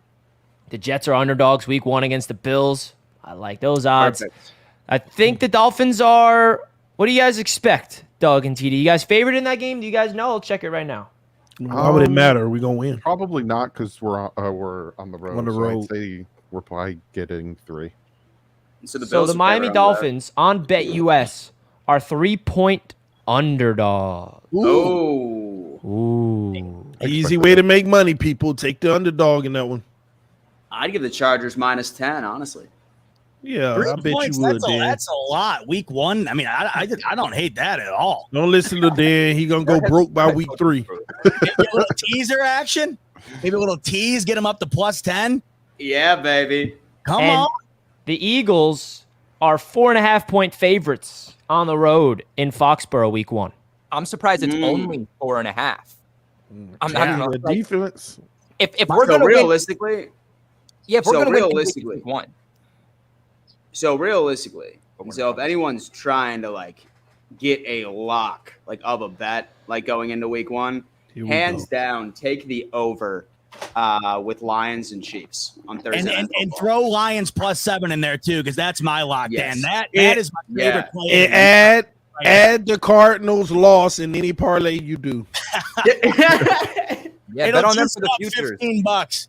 The Jets are underdogs week 1 against the Bills. I like those odds. Perfect. I think the Dolphins are... What do you guys expect, Doug and TD? You guys favored in that game? Do you guys know? I'll check it right now. Why would it matter? We're going to win. Probably not, because we're on the road. On the So road. I'd say we're probably getting 3. So the, So the Miami Dolphins on BetUS are 3-point underdogs. Oh. Ooh. Easy way to make money, people. Take the underdog in that one. I'd give the Chargers -10, honestly. Yeah, 3 I bet points, you would, that's Dan. that's a lot. Week 1. I mean, I don't hate that at all. Don't listen to Dan. He going to go broke by week 3. Maybe a little teaser action. Maybe a little tease. Get him up to +10. Yeah, baby. Come And on. the Eagles are 4.5-point favorites on the road in Foxborough week 1. I'm surprised it's only 4.5. I'm not The gonna, defense. if we're So gonna win, realistically, if we're so gonna win realistically- week 1. so if anyone's trying to like get a lock like of a bet like going into week 1, Here we hands go. down, take the over with Lions and Chiefs on Thursday. And, Night and, and Football. throw Lions +7 in there too, because that's my lock, Yes. Dan. That Yeah. is my Yeah. favorite play. And add the Cardinals loss in any parlay you do. Yeah, It'll bet on them juice for the up futures. $15.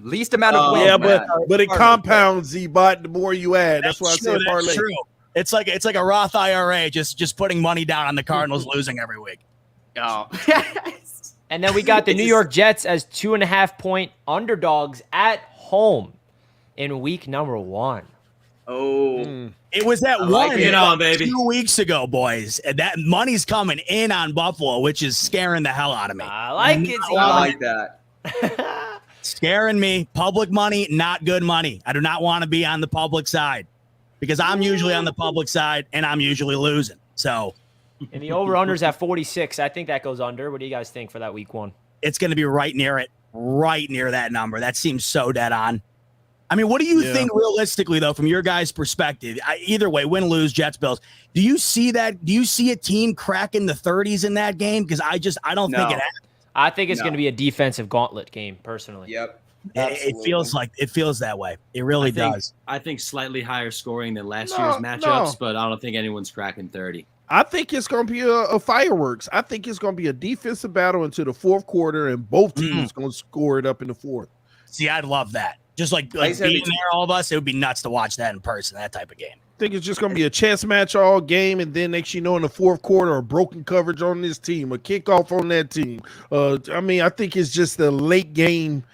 Least amount of Oh, wins. Yeah, man. but it compounds, Z-Bot, the more you add. That's why I True, said parlay. that's true. It's like a Roth IRA, just putting money down on the Cardinals losing every week. Oh. And then we got the New York Jets as 2.5-point underdogs at home in week number 1. Oh. It was that like one it. Get on, baby. 2 weeks ago, boys. And that money's coming in on Buffalo, which is scaring the hell out of me. I like it. I like that. Scaring me. Public money, not good money. I do not want to be on the public side because I'm usually on the public side and I'm usually losing. So And the over-under's at 46. I think that goes under. What do you guys think for that week 1? it's going to be right near it, right near that number. That seems so dead on. I mean, what do you think realistically, though, from your guys' perspective? Either way, win, lose, Jets, Bills. Do you see that? Do you see a team cracking the 30s in that game? Because I don't think it happens. I think it's No. going to be a defensive gauntlet game, personally. Yep. It feels that way. It really does. I think slightly higher scoring than last No, year's matchups, no. but I don't think anyone's cracking 30. I think it's going to be a fireworks. I think it's going to be a defensive battle into the fourth quarter, and both teams going to score it up in the fourth. See, I'd love that. Just like said being it's- there, all of us, it would be nuts to watch that in person, that type of game. I think it's just going to be a chess match all game, and then next you know in the fourth quarter, a broken coverage on this team, a kickoff on that team. I mean, I think it's just a late game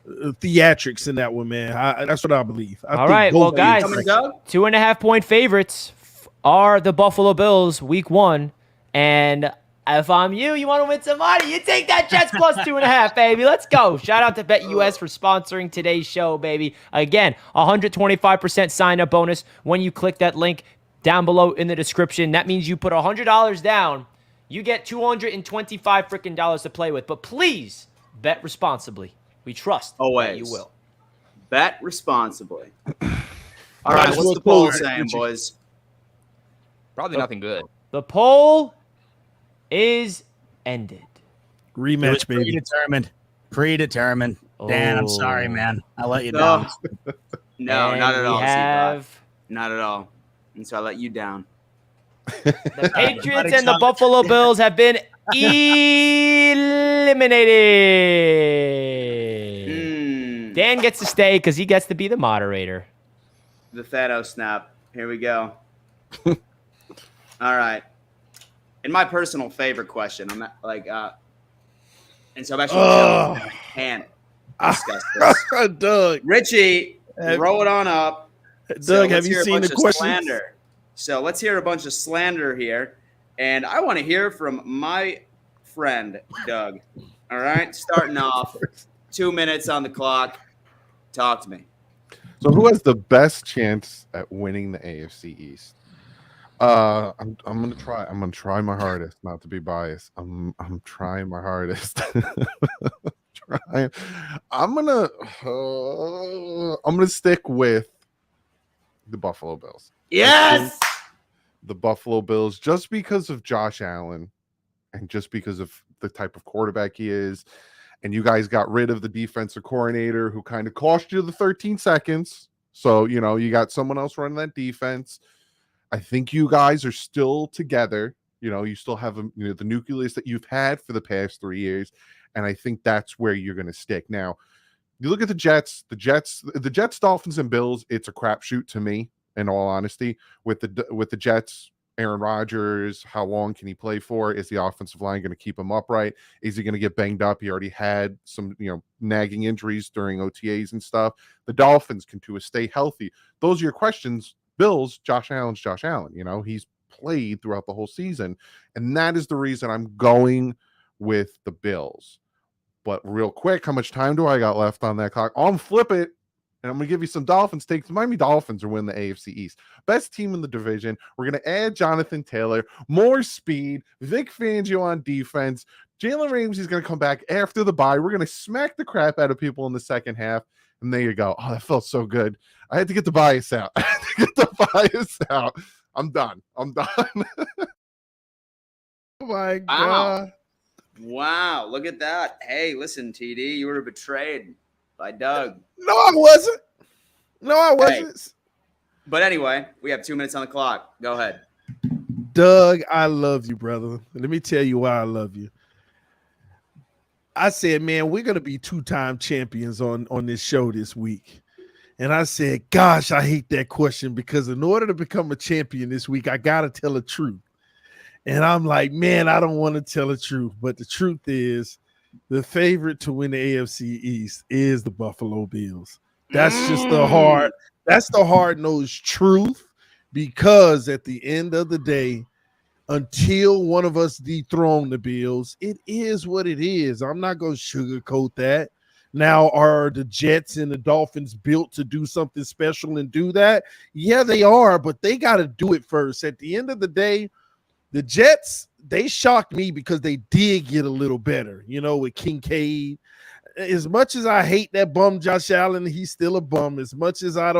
theatrics in that one, man. That's what I believe. All right, well, guys, Coming, Doug? 2.5-point favorites are the Buffalo Bills week 1. And if I'm you want to win some money, you take that Jets plus 2.5, baby. Let's go. Shout out to BetUS for sponsoring today's show, baby. Again, 125% sign-up bonus when you click that link down below in the description. That means you put $100 down. You get $225 freaking dollars to play with. But please, bet responsibly. We trust Always. that you will. Bet responsibly. All right, what's the poll saying, boys? Probably nothing good. The poll is ended. Rematch, baby. Predetermined. Dan, I'm sorry, man. I let you down. No, And not at all. we have Not at all. And so I let you down. the Patriots and the Buffalo Bills have been eliminated. Dan gets to stay because he gets to be the moderator. The Thanos snap. Here we go. All right. And my personal favorite question, I'm not, like, and so I'm actually can't discuss this. Doug, Richie, throw it on up. Doug, have you seen the question? Slander. So let's hear a bunch of slander here, and I want to hear from my friend Doug. All right, starting off, 2 minutes on the clock. Talk to me. So who has the best chance at winning the AFC East? I'm gonna try. I'm gonna try my hardest not to be biased. I'm trying my hardest. I'm gonna stick with the Buffalo Bills. Yes, the Buffalo Bills, just because of Josh Allen and just because of the type of quarterback he is. And you guys got rid of the defensive coordinator who kind of cost you the 13 seconds. So, you know, you got someone else running that defense. I think you guys are still together. You know, you still have the nucleus that you've had for the past 3 years. And I think that's where you're going to stick. Now, you look at the Jets, Dolphins, and Bills, it's a crapshoot to me, in all honesty. With the Jets, Aaron Rodgers, how long can he play for? Is the offensive line going to keep him upright? Is he going to get banged up? He already had some, nagging injuries during OTAs and stuff. The Dolphins can stay healthy. Those are your questions. Bills, Josh Allen's Josh Allen. He's played throughout the whole season. And that is the reason I'm going with the Bills. But real quick, how much time do I got left on that clock? I'm flip it. And I'm going to give you some Dolphins takes. The Miami Dolphins are winning the AFC East. Best team in the division. We're going to add Jonathan Taylor, more speed, Vic Fangio on defense. Jalen Ramsey's going to come back after the bye. We're going to smack the crap out of people in the second half. And there you go. Oh, that felt so good. I had to get the bias out. I'm done. Oh, my God. Wow. Look at that. Hey, listen, TD, you were betrayed by Doug. No, I wasn't. Hey, but anyway, we have 2 minutes on the clock. Go ahead. Doug, I love you, brother. Let me tell you why I love you. I said, man, we're going to be 2-time champions on this show this week. And I said, gosh, I hate that question because in order to become a champion this week, I got to tell the truth. And I'm like, man, I don't want to tell the truth. But the truth is, the favorite to win the AFC East is the Buffalo Bills. That's just the hard-nosed truth, because at the end of the day, until one of us dethrone the Bills, it is what it is. I'm not going to sugarcoat that. Now, are the Jets and the Dolphins built to do something special and do that? Yeah, they are, but they got to do it first. At the end of the day, the Jets, they shocked me because they did get a little better, with Kincaid. As much as I hate that bum Josh Allen, he's still a bum. As much as I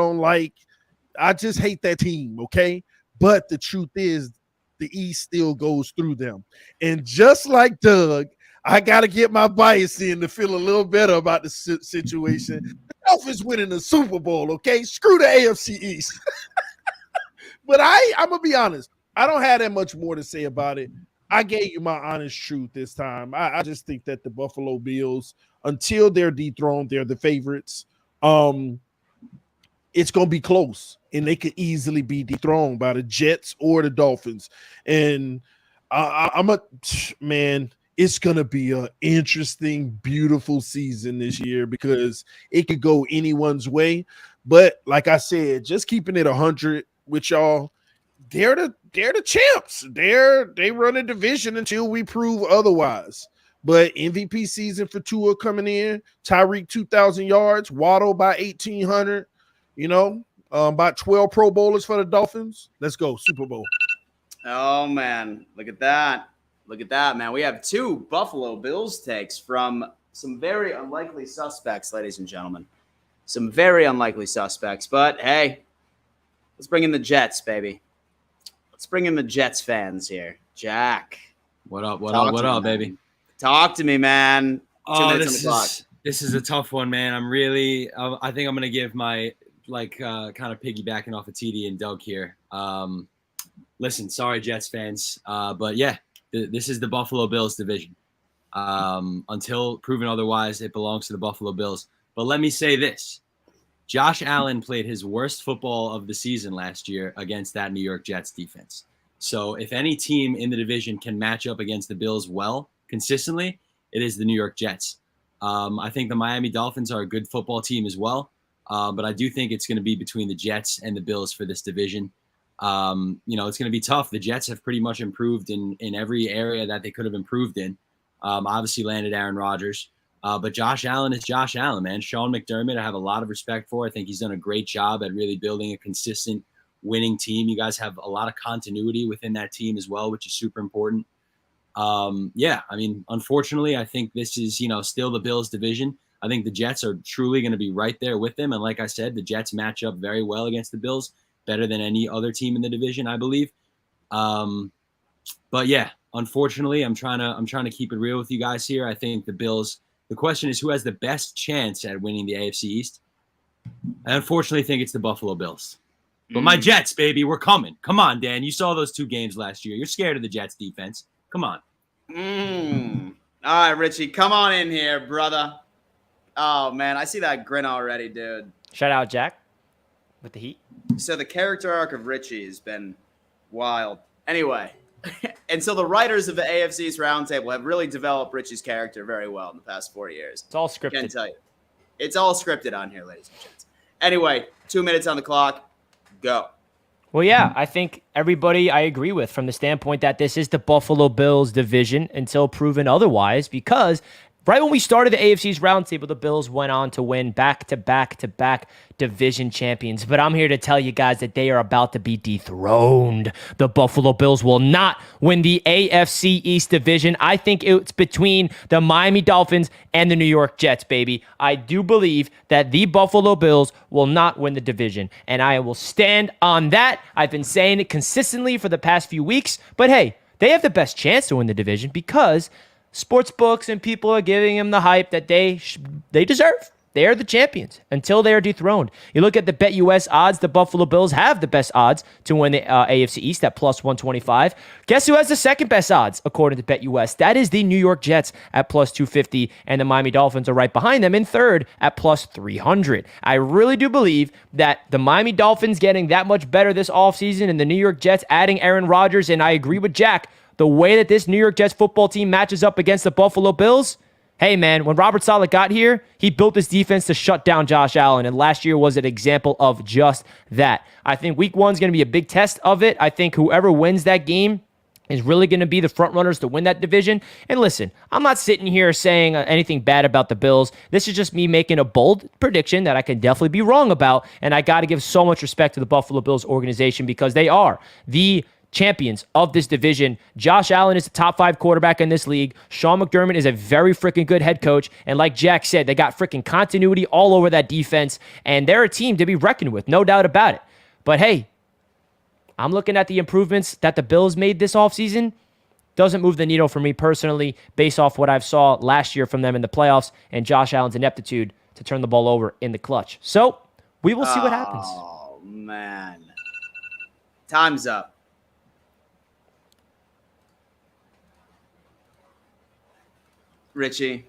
just hate that team, okay? But the truth is, the East still goes through them. And just like Doug, I got to get my bias in to feel a little better about the situation. The Dolphins winning the Super Bowl, okay? Screw the AFC East. But I'm going to be honest. I don't have that much more to say about it. I gave you my honest truth this time. I just think that the Buffalo Bills, until they're dethroned, they're the favorites. It's going to be close, and they could easily be dethroned by the Jets or the Dolphins. And man, it's going to be an interesting, beautiful season this year because it could go anyone's way. But like I said, just keeping it 100 with y'all, they're the champs. They run a division until we prove otherwise. But MVP season for Tua coming in, Tyreek 2,000 yards, Waddle by 1,800, about 12 Pro Bowlers for the Dolphins. Let's go, Super Bowl. Oh, man. Look at that. Look at that, man. We have 2 Buffalo Bills takes from some very unlikely suspects, ladies and gentlemen. Some very unlikely suspects. But, hey, let's bring in the Jets, baby. Let's bring in the Jets fans here. Jack. What up, baby? Talk to me, man. 2 minutes This on the clock. This is a tough one, man. I think I'm going to give my, kind of piggybacking off of TD and Doug here. Listen, sorry, Jets fans. But, yeah. This is the Buffalo Bills division. Until proven otherwise, it belongs to the Buffalo Bills. But let me say this. Josh Allen played his worst football of the season last year against that New York Jets defense. So if any team in the division can match up against the Bills well, consistently, it is the New York Jets. I think the Miami Dolphins are a good football team as well. But I do think it's going to be between the Jets and the Bills for this division. It's going to be tough. The Jets have pretty much improved in every area that they could have improved in. Obviously landed Aaron Rodgers, but Josh Allen is Josh Allen, man. Sean McDermott, I have a lot of respect for. I think he's done a great job at really building a consistent winning team. You guys have a lot of continuity within that team as well, which is super important. Unfortunately, I think this is, still the Bills division. I think the Jets are truly going to be right there with them. And like I said, the Jets match up very well against the Bills. Better than any other team in the division, I believe. But yeah, unfortunately, I'm trying to keep it real with you guys here. I think the Bills. The question is who has the best chance at winning the AFC East. I unfortunately think it's the Buffalo Bills. But my Jets, baby, we're coming. Come on, Dan. You saw those 2 games last year. You're scared of the Jets defense. Come on. All right, Richie, come on in here, brother. Oh man, I see that grin already, dude. Shout out, Jack, with the heat. So the character arc of Richie has been wild. Anyway, and so the writers of the AFC East Roundtable have really developed Richie's character very well in the past 4 years. It's all I scripted. can tell you. It's all scripted on here, ladies and gents. Anyway, 2 minutes on the clock. Go. Well, yeah, I think everybody I agree with from the standpoint that this is the Buffalo Bills division until proven otherwise, because right when we started the AFC's Roundtable, the Bills went on to win back-to-back division champions. But I'm here to tell you guys that they are about to be dethroned. The Buffalo Bills will not win the AFC East division. I think it's between the Miami Dolphins and the New York Jets, baby. I do believe that the Buffalo Bills will not win the division, and I will stand on that. I've been saying it consistently for the past few weeks, but hey, they have the best chance to win the division because sports books and people are giving them the hype that they deserve. They are the champions until they are dethroned. You look at the BetUS odds, the Buffalo Bills have the best odds to win the AFC East at plus 125. Guess who has the second best odds according to BetUS? That is the New York Jets at plus 250, and the Miami Dolphins are right behind them in third at plus 300. I really do believe that the Miami Dolphins getting that much better this offseason and the New York Jets adding Aaron Rodgers, and I agree with Jack, the way that this New York Jets football team matches up against the Buffalo Bills, hey, man, when Robert Saleh got here, he built this defense to shut down Josh Allen, and last year was an example of just that. I think week 1 is going to be a big test of it. I think whoever wins that game is really going to be the front runners to win that division. And listen, I'm not sitting here saying anything bad about the Bills. This is just me making a bold prediction that I can definitely be wrong about, and I got to give so much respect to the Buffalo Bills organization because they are the champions of this division. Josh Allen is the top 5 quarterback in this league. Sean McDermott is a very freaking good head coach. And like Jack said, they got freaking continuity all over that defense. And they're a team to be reckoned with, no doubt about it. But hey, I'm looking at the improvements that the Bills made this offseason. Doesn't move the needle for me personally based off what I've saw last year from them in the playoffs and Josh Allen's ineptitude to turn the ball over in the clutch. So we will see what happens. Oh, man. Time's up. Richie.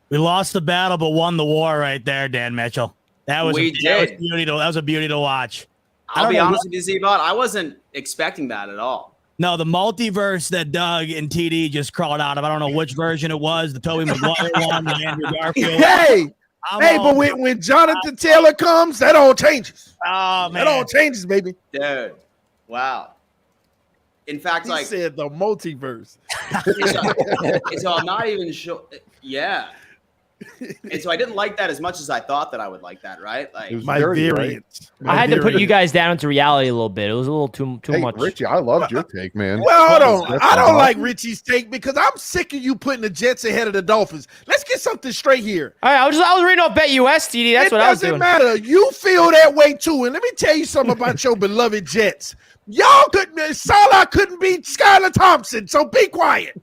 We lost the battle, but won the war right there, Dan Mitchell. That was a beauty to watch. I'll be honest with you, Z-Bot. I wasn't expecting that at all. No, the multiverse that Doug and TD just crawled out of. I don't know which version it was. The Tobey Maguire one, the Andrew Garfield. Hey, but when Jonathan Taylor comes, that all changes. Oh, man. That all changes, baby. Dude, wow. In fact, He like, said the multiverse. so I'm not even sure. Yeah. And so I didn't like that as much as I thought that I would like that, right? Like, It was My dirty, right? variants. I had to put you guys down into reality a little bit. It was a little too Hey, much. Richie, I loved your take, man. Well, hold on. That's I don't all. like Richie's take because I'm sick of you putting the Jets ahead of the Dolphins. Let's get something straight here. All right, I was reading off BetUS, TD. That's it what I was doesn't doing. matter. You feel that way too. And let me tell you something about your beloved Jets. Y'all Salah couldn't beat Skylar Thompson, so be quiet.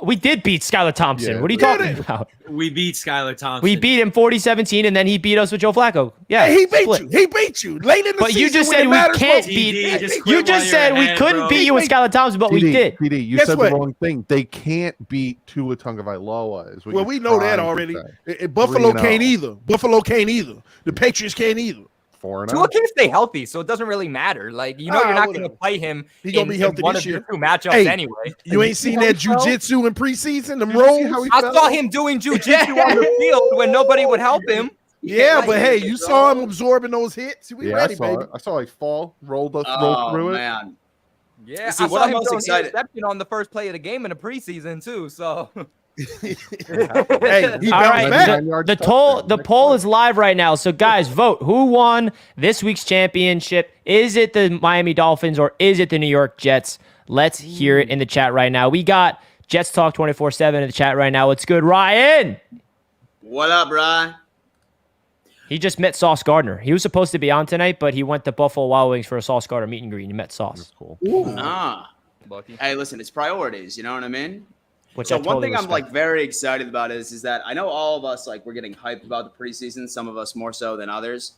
We did beat Skylar Thompson. Yeah. What are you Did talking it? about? We beat Skylar Thompson. We beat him 40-17, and then he beat us with Joe Flacco. Yeah, He beat split. you. He beat you late in the But season. you just when said it we matters can't most. beat. TD, just quit You while just you're said we ahead, couldn't bro. beat you with Skylar Thompson, but we did. TD, you Guess said what? the wrong thing. They can't beat Tua Tagovailoa. Is what Well, you're we know that trying to already. say. And Buffalo 3-0. can't either. Buffalo can't either. The Patriots can't either. 4-0. Tua can stay healthy, so it doesn't really matter. Like, you're not going to whatever. play him. He gonna be healthy one this of your year. two matchups Hey, anyway. You ain't seen that jujitsu in preseason, them Did you see rolls? how he I fell? saw him doing jujitsu on the field when nobody would help him. Yeah, but hey, you saw him absorbing those hits. We Yeah, ready, I saw baby. it. I saw like fall, roll oh, through it. man. Yeah, See, I what saw I'm him most throw an excited- interception on the first play of the game in the preseason too. So Hey, he All bounced right, back. 99 yards the touchdown. poll is live right now. So guys, vote. Who won this week's championship? Is it the Miami Dolphins or is it the New York Jets? Let's hear it in the chat right now. We got Jets Talk 24/7 in the chat right now. What's good, Ryan? What up, Ryan? He just met Sauce Gardner. He was supposed to be on tonight, but he went to Buffalo Wild Wings for a Sauce Gardner meet and greet. He met Sauce. That's cool. Ah. Bucky. Hey, listen, it's priorities. You know what I mean? Which So I totally one thing I'm respect. like very excited about is that I know all of us like we're getting hyped about the preseason, some of us more so than others.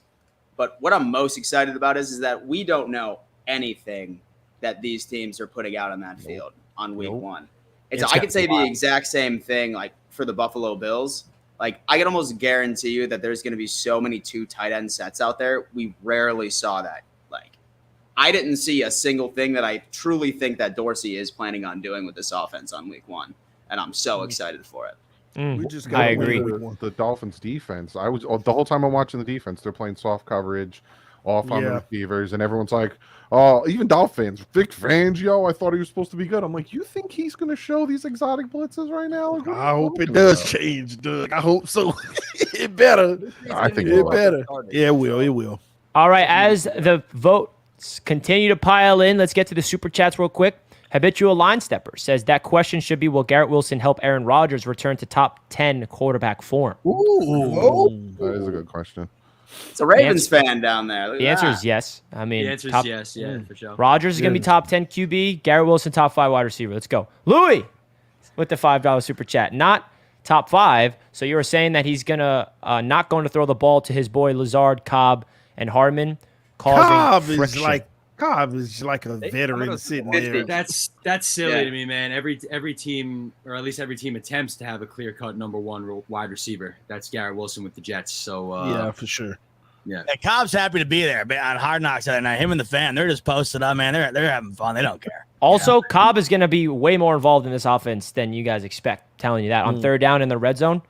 But what I'm most excited about is that we don't know anything that these teams are putting out on that field on week one. And so It's I gonna could say be wild. the exact same thing like for the Buffalo Bills. Like I can almost guarantee you that there's going to be so many 2 tight end sets out there. We rarely saw that. Like I didn't see a single thing that I truly think that Dorsey is planning on doing with this offense on week one. And I'm so excited for it. We just I gotta agree. win. The Dolphins defense. I was the whole time I'm watching the defense. They're playing soft coverage, off on the Yeah. receivers, and everyone's like, "Oh, even Dolphins, Vic Fangio. I thought he was supposed to be good." I'm like, "You think he's going to show these exotic blitzes right now?" Like, what I are you hope it talking does about? change, Doug. I hope so. It better. I think It it will. better. Yeah, it will. It will. All right, as the votes continue to pile in, let's get to the super chats real quick. Habitual Line Stepper says that question should be, will Garrett Wilson help Aaron Rodgers return to top 10 quarterback form? Ooh. That is a good question. It's a Ravens fan down there. Look at The answer that. is yes. I mean, The answer is top, yes. Yeah, for sure. Rodgers is going to be top 10 QB. Garrett Wilson, top 5 wide receiver. Let's go. Louis with the $5 super chat. Not top 5. So you were saying that he's gonna not going to throw the ball to his boy Lazard, Cobb, and Hardman, causing friction. Cobb is like a veteran gonna sitting say there. That's silly Yeah. to me, man. Every team, or at least every team, attempts to have a clear cut number one wide receiver. That's Garrett Wilson with the Jets. So Yeah, for sure. And Cobb's happy to be there but on Hard Knocks that night. Him and the fan, they're just posted up, man. They're having fun. They don't care. Also, Cobb is going to be way more involved in this offense than you guys expect. Telling you that on third down in the red zone,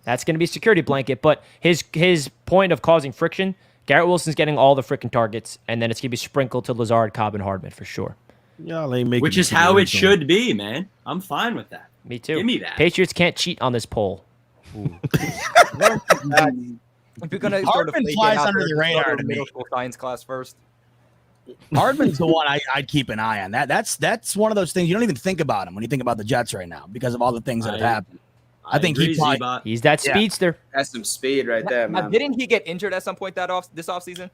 that's going to be a security blanket. But his point of causing friction, Garrett Wilson's getting all the freaking targets, and then it's going to be sprinkled to Lazard, Cobb, and Hardman for sure. Y'all ain't making which it is to the how red it zone. should be, man. I'm fine with that. Me too. Give me that. Patriots can't cheat on this poll. If you're gonna Hardman flies under the radar start a to me. middle school science class first. Hardman's the one I'd keep an eye on. That's one of those things you don't even think about him when you think about the Jets right now because of all the things that have happened. I think he agree, probably- Z-Bot. He's that Yeah. speedster. That's some speed right there, Now, man. didn't he get injured at some point this offseason?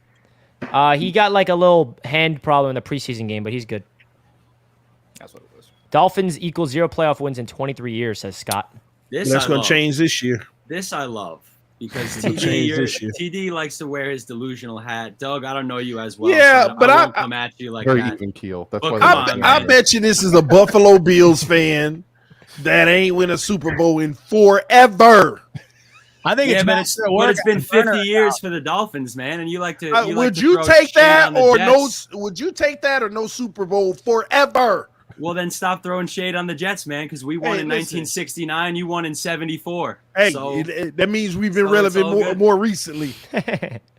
He got like a little hand problem in the preseason game, but he's good. That's what it was. Dolphins equals 0 playoff wins in 23 years, says Scott. This That's I gonna love. change this year. This I love because It'll change this year. TD likes to wear his delusional hat. Doug, I don't know you as well. Yeah, so but I I- won't come at you like Very that. even keel. That's But why. come they're on, not I man. bet you this is a Buffalo Bills fan that ain't win a Super Bowl in forever. I think Yeah, it's but master at work. it's been on 50 burner years for the Dolphins, man, and you like to. You like would to you throw take shade that on the or Jets. no? Would you take that or no Super Bowl forever? Well, then stop throwing shade on the Jets, man, because we won Hey, in listen. 1969. You won in 74. Hey, so that means we've been so it's relevant all good. more recently.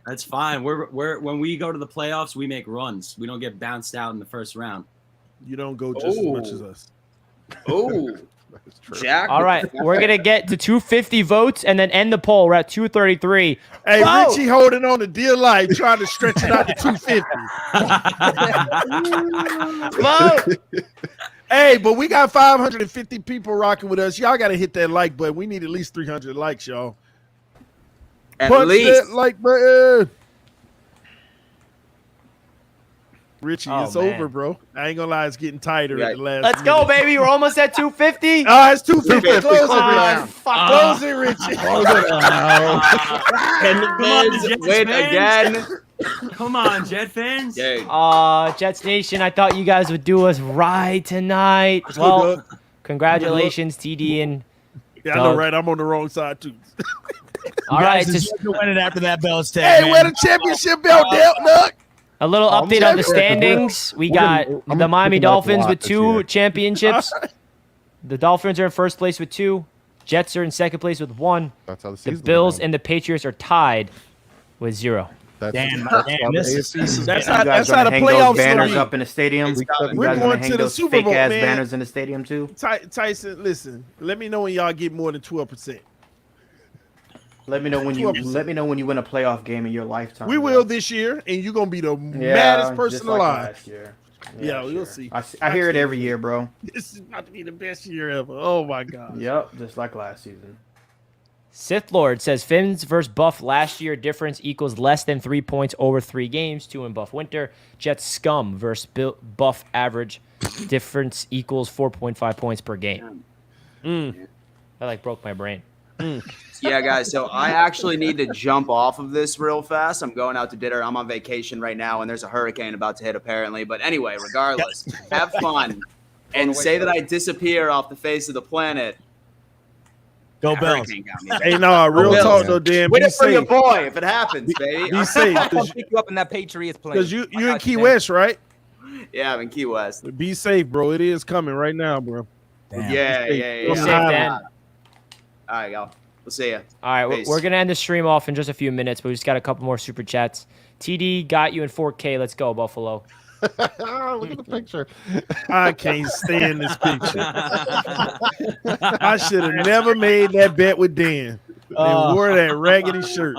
that's fine. We're when we go to the playoffs, we make runs. We don't get bounced out in the first round. You don't go just as much as us. Oh, That's true. Jack. All right, we're gonna get to 250 votes and then end the poll. We're at 233. Hey, Whoa! Richie holding on to dear life, trying to stretch it out to 250. Vote. Hey, but we got 550 people rocking with us. Y'all got to hit that like button. We need at least 300 likes, y'all. At Punch least. that like button. Richie, Oh, it's man. over, bro. I ain't gonna lie, it's getting tighter Right. at the last. Let's go, minute. baby. We're almost at 250. It's 250. Close it, Ah, Richie. fuck. Close it, Richie. And the Come on, fans Jets win fans. again. Come on, Jet fans. Dang. Jets Nation, I thought you guys would do us right tonight. Let's go, Well, Doug. congratulations, TD and Yeah, I know, Doug. right? I'm on the wrong side too. all right. Guys, Just to win it after that bell tag, Hey, man. where the championship belt, Doug? a little I'm update on the excited. standings. We We're got gonna- I'm the Miami picking up a Dolphins lot with this 2 year. championships. The Dolphins are in first place with 2. Jets are in second place with 1. That's how the The season. Bills and the Patriots are tied with 0. That's Damn, that's damn, how the this AFC is- That's You how guys the gonna hang those playoffs banners are. up in the stadium? It's You coming. We're guys going gonna hang to the those Super fake Bowl, ass man. banners in the stadium too? Tyson, listen. Let me know when y'all get more than 12%. Let me know when you 12%. win a playoff game in your lifetime. We bro. will this year, and you're gonna be the Yeah, maddest person just like alive. last year. Yeah, we'll sure. see. I hear it every year, bro. This is about to be the best year ever. Oh my god. Yep, just like last season. Sith Lord says Finns versus Buff last year difference equals less than 3 points over 3 games. 2 in Buff winter. Jets scum versus Buff average difference equals 4.5 points per game. That like broke my brain. Yeah, guys. So I actually need to jump off of this real fast. I'm going out to dinner. I'm on vacation right now, and there's a hurricane about to hit apparently. But anyway, regardless, have fun and say that I disappear off the face of the planet. Go That Bills. hurricane got me. Hey, no, real Bills. talk though, Dan. Wait Be for your safe. boy if it happens, baby. Be safe, I'll pick you up in that Patriots plane. because you I in got Key man. West, right? Yeah, I'm in Key West. Be safe, bro. It is coming right now, bro. Damn. Yeah. Be safe, Yeah. Dan. All right, y'all. We'll see ya. All right, Peace. we're gonna end the stream off in just a few minutes, but we just got a couple more super chats. TD got you in 4K. Let's go, Buffalo. Look at the picture. I can't stand this picture. I should have never made that bet with Dan and wore that raggedy shirt.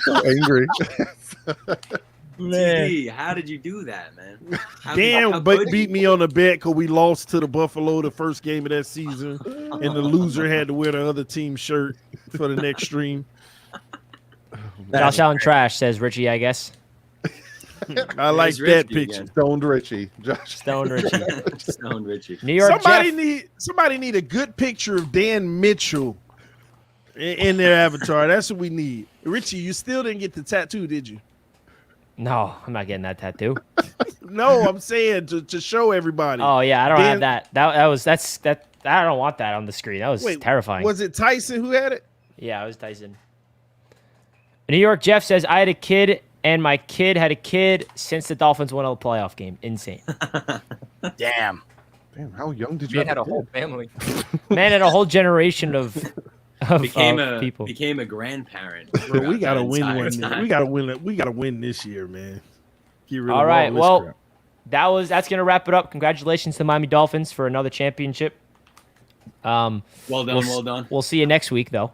So angry. Man. TD, how did you do that, man? How Dan could you? beat me on the bet because we lost to the Buffalo the first game of that season, and the loser had to wear the other team's shirt for the next stream. Josh Allen trash, says Richie, I guess. I like There's that Richie picture. again. Stoned Richie. Josh. Stone Richie. Stone Richie. New York Somebody need a good picture of Dan Mitchell in their avatar. That's what we need. Richie, you still didn't get the tattoo, did you? No, I'm not getting that tattoo. No, I'm saying to show everybody. Oh yeah, I don't Dan- have that. That I don't want that on the screen. That was Wait, terrifying. Was it Tyson who had it? Yeah, it was Tyson. New York Jeff says I had a kid and my kid had a kid since the Dolphins won a playoff game. Insane. Damn. Damn, how young did you Man have had a a whole kid? family. Man, and a whole generation of people. Became a grandparent. Bro, we gotta That win entire one. time. We gotta win. We gotta win this year, man. Get rid All of right, this well, crap. that's gonna wrap it up. Congratulations to the Miami Dolphins for another championship. Well done, well done. We'll see you next week, though.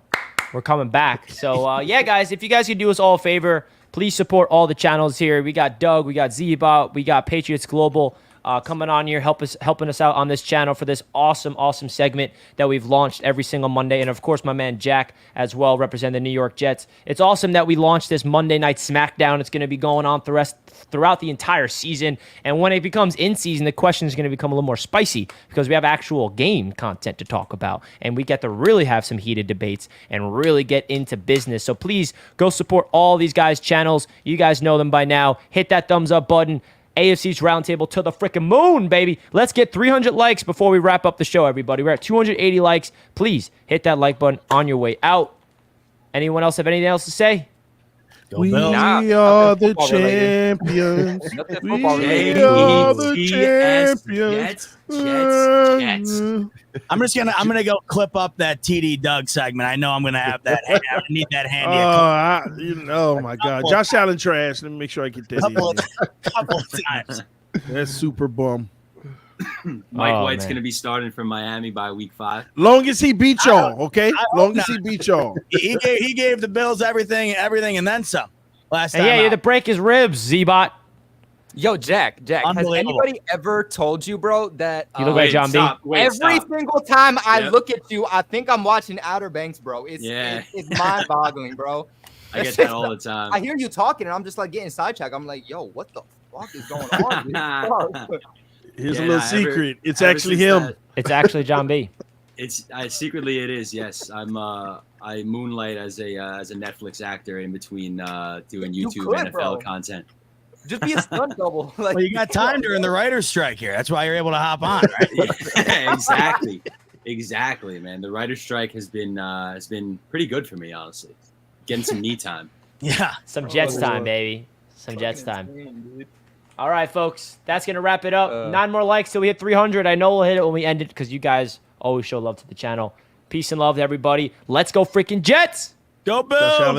We're coming back. So, yeah, guys, if you guys could do us all a favor, please support all the channels here. We got Doug, we got Zebot, we got Patriots Global coming on here, helping us out on this channel for this awesome segment that we've launched every single Monday. And, of course, my man Jack as well, representing the New York Jets. It's awesome that we launched this Monday Night SmackDown. It's going to be going on throughout the entire season. And when it becomes in season, the question is going to become a little more spicy because we have actual game content to talk about. And we get to really have some heated debates and really get into business. So please go support all these guys' channels. You guys know them by now. Hit that thumbs up button. AFC East Roundtable to the freaking moon, baby. Let's get 300 likes before we wrap up the show, everybody. We're at 280 likes. Please hit that like button on your way out. Anyone else have anything else to say? Go We Bills. Nah, are nothing the football related. champions. Nothing We football related. are the Jets, champions. Jets. I'm gonna go clip up that TD Doug segment. I know I'm gonna have that. I need that handy. Oh my God, Josh Allen trash. Let me make sure I get that. Couple of times. That's super bum. Mike Oh, White's man. going to be starting for Miami by week 5. Long as he beat y'all, okay? hope Long as not. he beat y'all. He gave the Bills everything, and then some. Last time. And yeah, you had to out. break his ribs, Z-Bot. Yo, Jack, has Unbelievable. anybody ever told you, bro, that You look like John B. every single time I Yep. look at you, I think I'm watching Outer Banks, bro. It's mind-boggling, bro. I get that all the time. I hear you talking, and I'm just like getting sidetracked. I'm like, yo, what the fuck is going on? Dude? Here's a Yeah, little ever- secret. It's ever actually since him. that- It's actually John B. Secretly it is. Yes, I moonlight as a Netflix actor in between doing You YouTube could, NFL bro. content. Just be a stunt double. Like, Well, you got time during the writer's strike here. That's why you're able to hop on, right? Yeah, exactly, man. The writer's strike has been pretty good for me, honestly. Getting some me time. Yeah. Some Jets time, baby. Some Jets time. All right, folks. That's going to wrap it up. 9 more likes till we hit 300. I know we'll hit it when we end it because you guys always show love to the channel. Peace and love to everybody. Let's go freaking Jets! Go Josh Bills! Allen